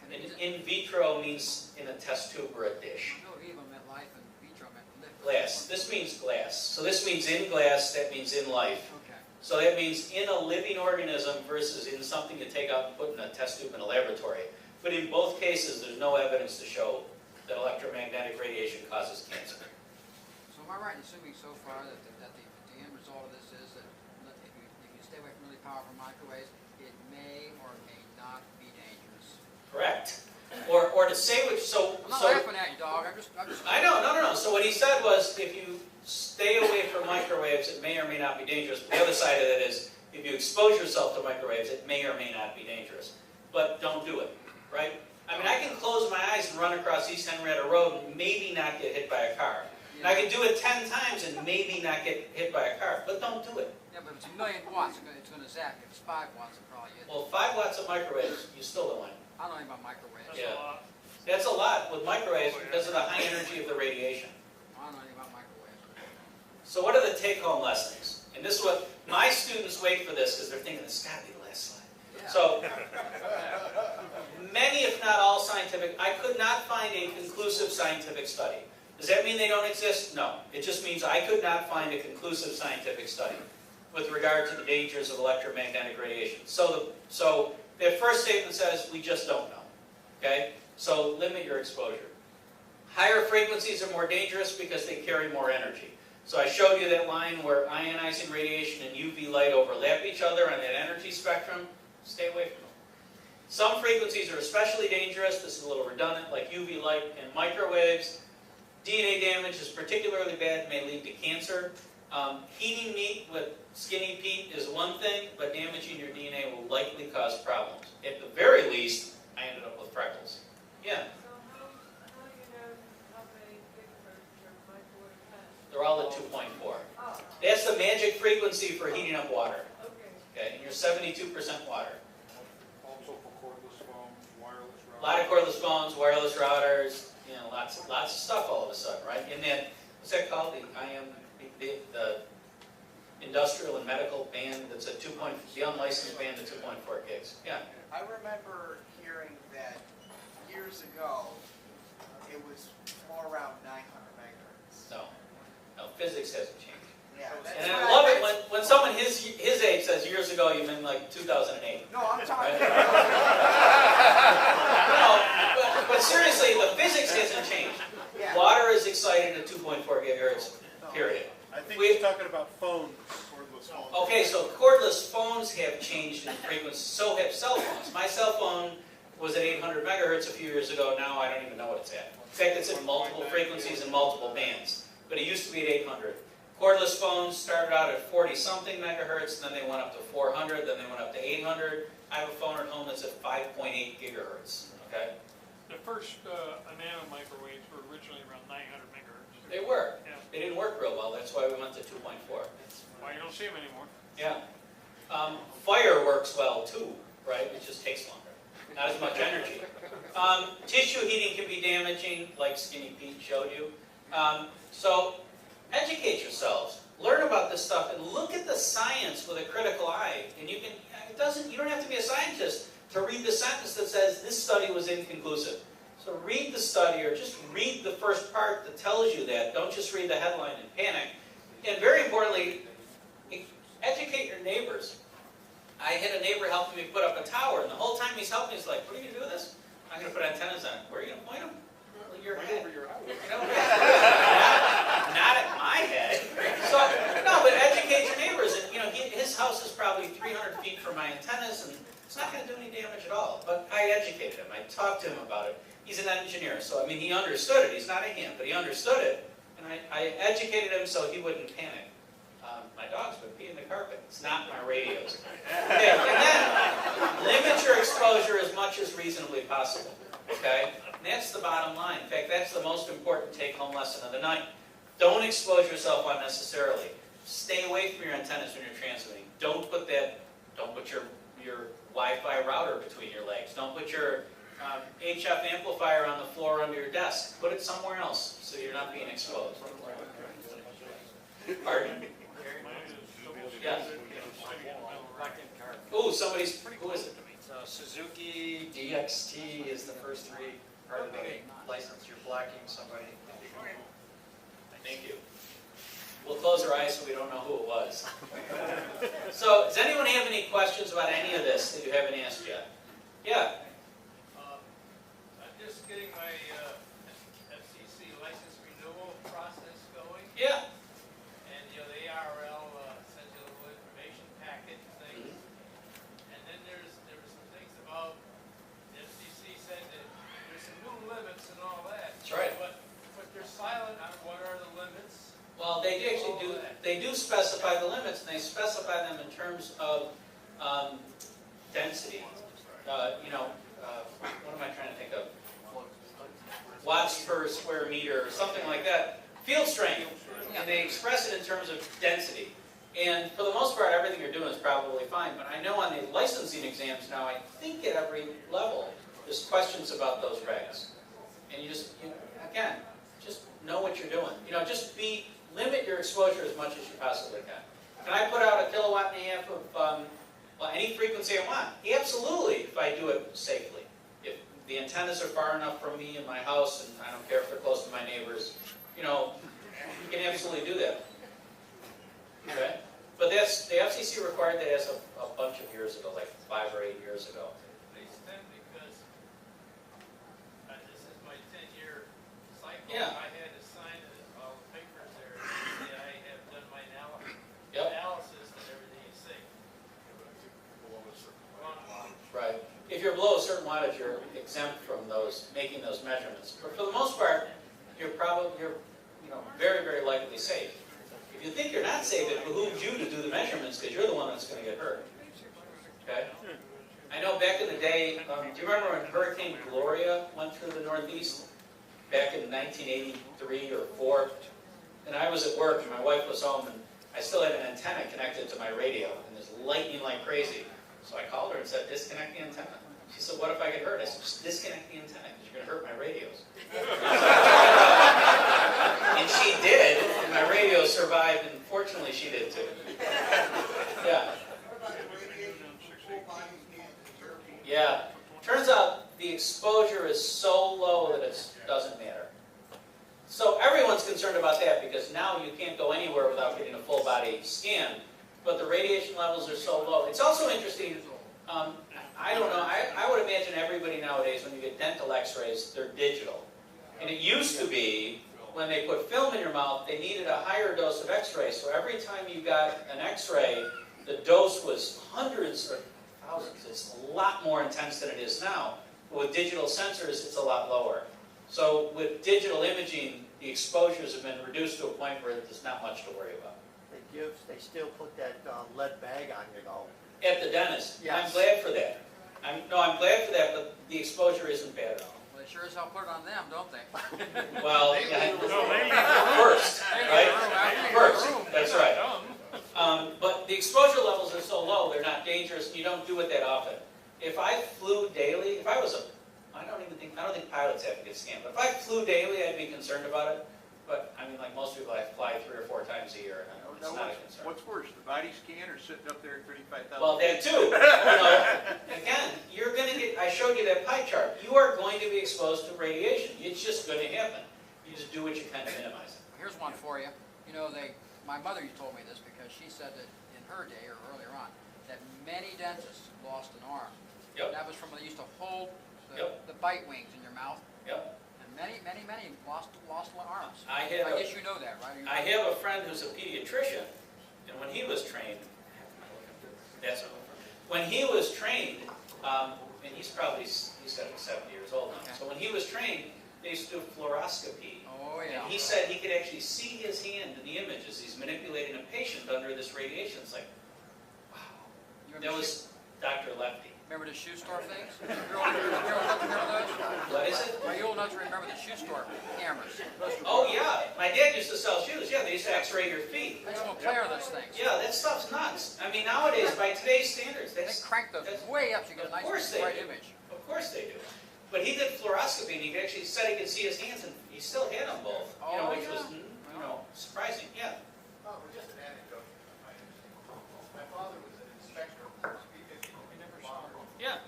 and in vitro means in a test tube or a dish. No, vivo meant life and vitro meant live. Glass. This means glass. So this means in glass. That means in life. Okay. So that means in a living organism versus in something you take out and put in a test tube in a laboratory. But in both cases, there's no evidence to show that electromagnetic radiation causes cancer. So am I right in assuming so far that the end result of this is that if you stay away from really powerful microwaves, it may or may not be dangerous? Correct. Or to say which, I'm not laughing at you, dog. I'm just. I know, no. So what he said was, if you stay away from microwaves, it may or may not be dangerous. But the other side of it is, if you expose yourself to microwaves, it may or may not be dangerous. But don't do it, right? I mean, I can close my eyes and run across East Henrietta Road and maybe not get hit by a car. And I can do it 10 times and maybe not get hit by a car. But don't do it. Yeah, but if it's 1,000,000 watts, it's going to zap. If it's 5 watts, it probably is. Well, 5 watts of microwaves, you still don't want it. I don't know anything about microwaves. That's a lot. That's a lot with microwaves because of the high energy of the radiation. I don't know anything about microwaves. So what are the take-home lessons? And this is what my students wait for this because they're thinking it's got to be the last slide. Yeah. So many, if not all, scientific. I could not find a conclusive scientific study. Does that mean they don't exist? No. It just means I could not find a conclusive scientific study with regard to the dangers of electromagnetic radiation. So their first statement says we just don't know. Okay. So limit your exposure. Higher frequencies are more dangerous because they carry more energy. So I showed you that line where ionizing radiation and UV light overlap each other on that energy spectrum. Stay away from them. Some frequencies are especially dangerous. This is a little redundant, like UV light and microwaves. DNA damage is particularly bad, may lead to cancer. Heating meat with skinny Pete is one thing, but damaging your DNA will likely cause problems. At the very least, I ended up with freckles. Yeah? So how do you know how many Bigfoot your microwave has? They're all at 2.4. Oh, That's the magic frequency for heating up water. okay. Okay, and you're 72% water. Also for cordless phones, wireless routers. A lot of cordless phones, wireless routers, lots of stuff all of a sudden, right? And then, what's that called? The industrial and medical band that's at the unlicensed band at 2.4 gigs. Yeah. I remember hearing that years ago, it was more around 900 megahertz. No, physics hasn't changed. Yeah, And I love it when someone his age says years ago, you mean like 2008. No, I'm talking No, but seriously, the physics hasn't changed. Yeah. Water is excited in the 2.4 gigahertz, period. I think We- he's talking about phones, cordless phones. Okay, so cordless phones have changed in frequency, so have cell phones. My cell phone was at 800 megahertz a few years ago, now I don't even know what it's at. In fact, it's at multiple frequencies and multiple bands, but it used to be at 800. Cordless phones started out at 40-something megahertz, then they went up to 400, then they went up to 800. I have a phone at home that's at 5.8 gigahertz, okay? The first nano microwaves were originally around 900 megahertz. They were. Yeah. They didn't work real well, that's why we went to 2.4. Why you don't see them anymore? Yeah. Fire works well too, right? It just takes longer. Not as much energy. Tissue heating can be damaging, like Skinny Pete showed you. So educate yourselves. Learn about this stuff and look at the science with a critical eye. And you can, you don't have to be a scientist to read the sentence that says this study was inconclusive. So read the study or just read the first part that tells you that. Don't just read the headline and panic. And very importantly, educate your neighbors. I had a neighbor helping me put up a tower, and the whole time he's helping me, he's like, what are you going to do with this? I'm going to put antennas on it. Where are you going to point them? Well, your head. Over your house. Not at my head. So, no, but educate your neighbors. And, his house is probably 300 feet from my antennas, and it's not going to do any damage at all. But I educated him. I talked to him about it. He's an engineer, so, he understood it. He's not a ham, but he understood it. And I educated him so he wouldn't panic. My dogs would pee in the carpet. It's not my radios. Okay, and then limit your exposure as much as reasonably possible. Okay? And that's the bottom line. In fact, that's the most important take-home lesson of the night. Don't expose yourself unnecessarily. Stay away from your antennas when you're transmitting. Don't put your Wi-Fi router between your legs. Don't put your HF amplifier on the floor under your desk. Put it somewhere else so you're not being exposed. Pardon? Yes. Ooh, who is it? Suzuki DXT is the first three part of the license. You're blocking somebody. Thank you. We'll close our eyes so we don't know who it was. So, does anyone have any questions about any of this that you haven't asked yet? Yeah? I'm just getting my FCC license renewal process going. Yeah. And, the ARL sends you a little information packet and things. And then there were some things about, the FCC said that there's some new limits and all that. That's right. But they're silent on what are the limits. Well, they do specify the limits, and they specify them in terms of density. What am I trying to think of? Watts per square meter, or something like that. Field strength, and they express it in terms of density. And for the most part, everything you're doing is probably fine. But I know on the licensing exams now, I think at every level, there's questions about those regs. And just know what you're doing. Limit your exposure as much as you possibly can. Can I put out 1.5 kilowatts of any frequency I want? Absolutely, if I do it safely. If the antennas are far enough from me and my house, and I don't care if they're close to my neighbors, you can absolutely do that. Okay? But the FCC required that as a bunch of years ago, like 5 or 8 years ago. Because this is my 10-year cycle. Yeah. I had to sign all the papers there. I have done my analysis and everything you see. Right. If you're below a certain wattage, you're exempt from making those measurements. But for the most part, you're very, very likely safe. If you think you're not safe, it behooves you to do the measurements because you're the one that's going to get hurt. Okay? I know back in the day, do you remember when Hurricane Gloria went through the Northeast? Back in 1983 or 4. And I was at work and my wife was home and I still had an antenna connected to my radio and there's lightning like crazy. So I called her and said, disconnect the antenna. She said, what if I get hurt? I said, just disconnect the antenna because you're going to hurt my radios. And she did, and my radio survived, and fortunately she did too. Yeah. Yeah. Turns out the exposure is so low that it doesn't matter. So everyone's concerned about that because now you can't go anywhere without getting a full body scan. But the radiation levels are so low. It's also interesting, I don't know, I would imagine everybody nowadays, when you get dental x-rays, they're digital. And it used to be when they put film in your mouth, they needed a higher dose of X-ray. So every time you got an X-ray, the dose was hundreds or thousands. It's a lot more intense than it is now. With digital sensors, it's a lot lower. So with digital imaging, the exposures have been reduced to a point where there's not much to worry about. They still put that lead bag on you though. At the dentist, Yes. I'm glad for that. I'm glad for that, but the exposure isn't bad at all. Well, they sure as hell put it on them, don't they? Well, first, right? First, that's right. But the exposure levels are so low, they're not dangerous, and you don't do it that often. If I flew daily, if I was I don't think pilots have to get scanned, but if I flew daily, I'd be concerned about it. But, I mean, like most people, I fly 3 or 4 times a year, and it's not a concern. What's worse, the body scan or sitting up there at 35,000? Well, that too. You know, again, you're going to get, I showed you that pie chart. You are going to be exposed to radiation. It's just going to happen. You just do what you can to minimize it. Here's one for you. You know, my mother told me this because she said that in her day or earlier on, that many dentists lost an arm. Yep. That was from when they used to hold Yep. the bite wings in your mouth. Yep. And many lost arms. I guess you know that, right? I have a friend who's a pediatrician, and when he was trained, when he was trained, and he's got 70 years old now. Okay. So when he was trained, they used to do fluoroscopy. Oh yeah. And he said he could actually see his hand in the image as he's manipulating a patient under this radiation. It's like, wow. That was Dr. Lefty. Remember the shoe store things? You're old enough to remember those? What is it? Are you old enough to remember the shoe store cameras? Oh yeah, my dad used to sell shoes. Yeah, they used to X-ray your feet. They don't play on those things. Yeah, that stuff's nuts. I mean, nowadays, by today's standards, They crank those way up so you get a nice bright image. Of course they do. But he did fluoroscopy, and he actually said he could see his hands, and he still had them both. You know, which was, surprising. Yeah. Oh, just an anecdote. My father was an inspector. Yeah. And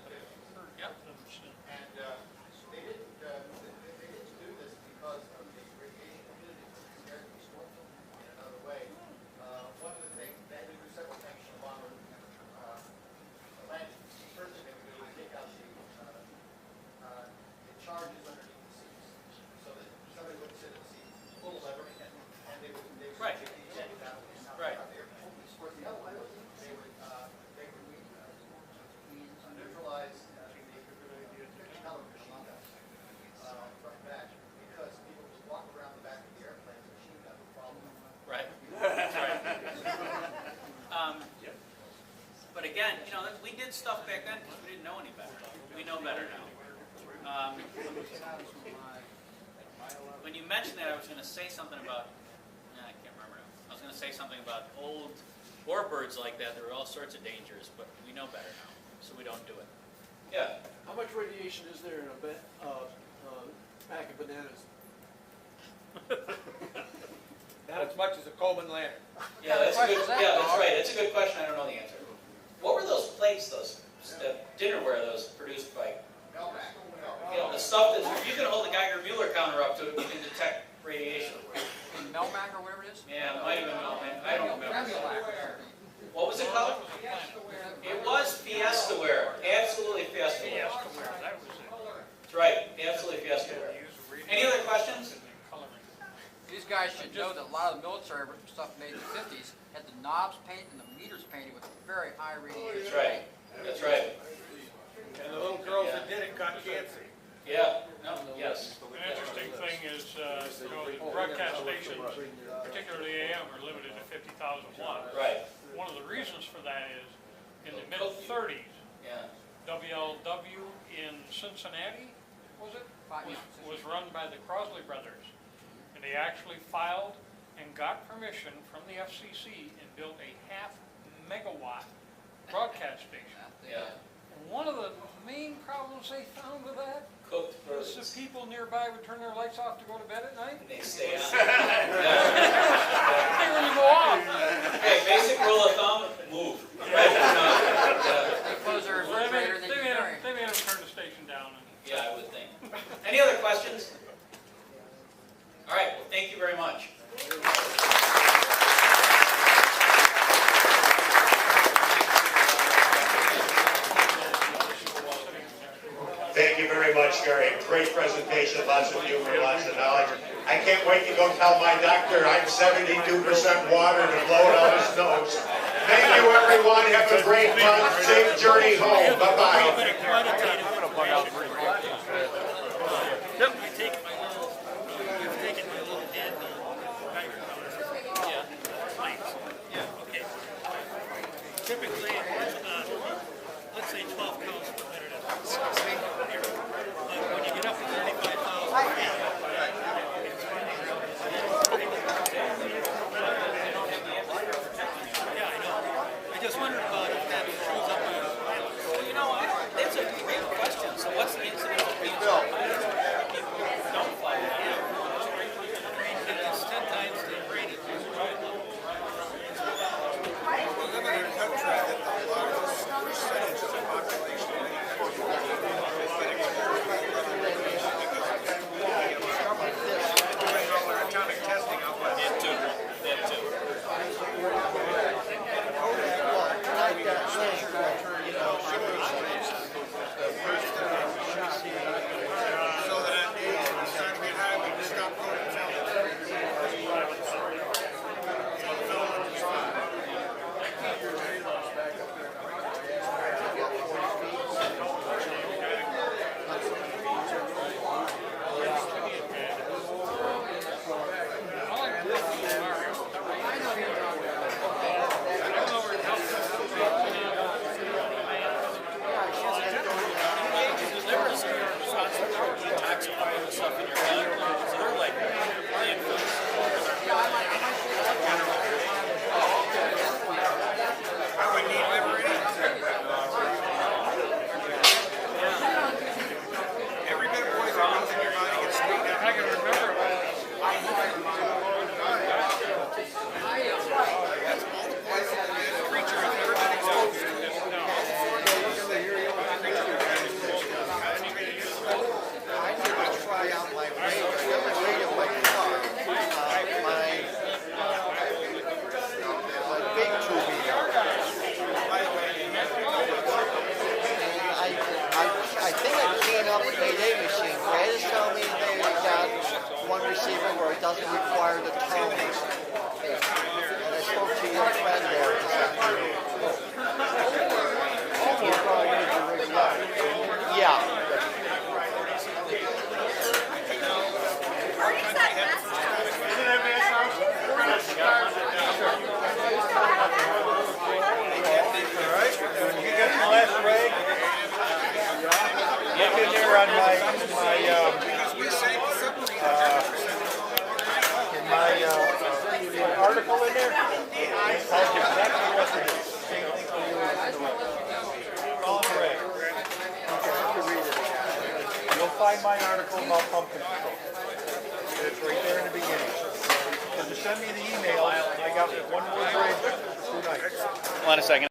they didn't do this because of the radiation community. They were scared to smoke them in another way. One of the things, they had to do several things to monitor the landing. First thing they would do is take out the charges underneath the seats, so that somebody would sit in the seat, pull the lever, and they would Right. take the eject out. Right. Of course, the other way was they would neutralize the color machine guns front and back, because people just walk around the back of the airplane, the machine gun would follow them. Right. Right. But again, we did stuff back then because we didn't know any better. We know better now. When you mentioned that, I was going to say something about, I can't remember now. I was going to say something about old warbirds like that. There were all sorts of dangers, but we know better now, so we don't do it. Yeah. How much radiation is there in a pack of bananas? Not as much as a Coleman lantern. Yeah, that's a good. Yeah, that's right. That's a good question. I don't know the answer. What were those plates? Those dinnerware? Those produced by? The stuff that you can hold the Geiger-Muller counter up to, you can detect radiation. Melmac or whatever it is? Yeah, it might have been Melmac. I don't remember. Remulac. What was it called? It was Fiestaware. Absolutely Fiestaware. That's right. Absolutely Fiestaware. Any other questions? These guys should know that a lot of the military stuff made in the 50s had the knobs painted and the meters painted with very high radiation. That's right. That's right. And the little girls that did it got cancer. Yeah. No. Yes. An interesting thing is, the broadcast stations, particularly AM, are limited to 50,000 watts. Right. One of the reasons for that is, in the mid-30s, Yeah. WLW in Cincinnati, was run by the Crosley brothers. And they actually filed and got permission from the FCC and built a 0.5 megawatt broadcast station. Yeah. And one of the main problems they found with that Cooked is birds. the people nearby would turn their lights off to go to bed at night. They stay on. They really go off. Okay, basic rule of thumb, move. Right? They close their refrigerator, they They made them turn the station down. Yeah, I would think. Any other questions? All right, well, thank you very much. Thank you very much. Gary. Great presentation, lots of humor, lots of knowledge. I can't wait to go tell my doctor I'm 72% water to blow it out his nose. Thank you, everyone. Have a great month. Safe journey home. Typically, let's say 12 cows per minute. But when you get up to 35,000 feet, yeah, I know. I just wondered about if that shows up on a pilot. Well, you know, that's a great question. So what's the incidence of being people don't fly? It's 10 times the rating. Doesn't require the tone. And I spoke to your friend there this afternoon. Yeah. You got the last break? Look in there on my article in there. It tells you exactly what to do. Same thing for you as the rest. All correct. You'll find my article about pumpkin control. It's right there in the beginning. Because to send me the email, I got one more break 2 nights. Hold on a second.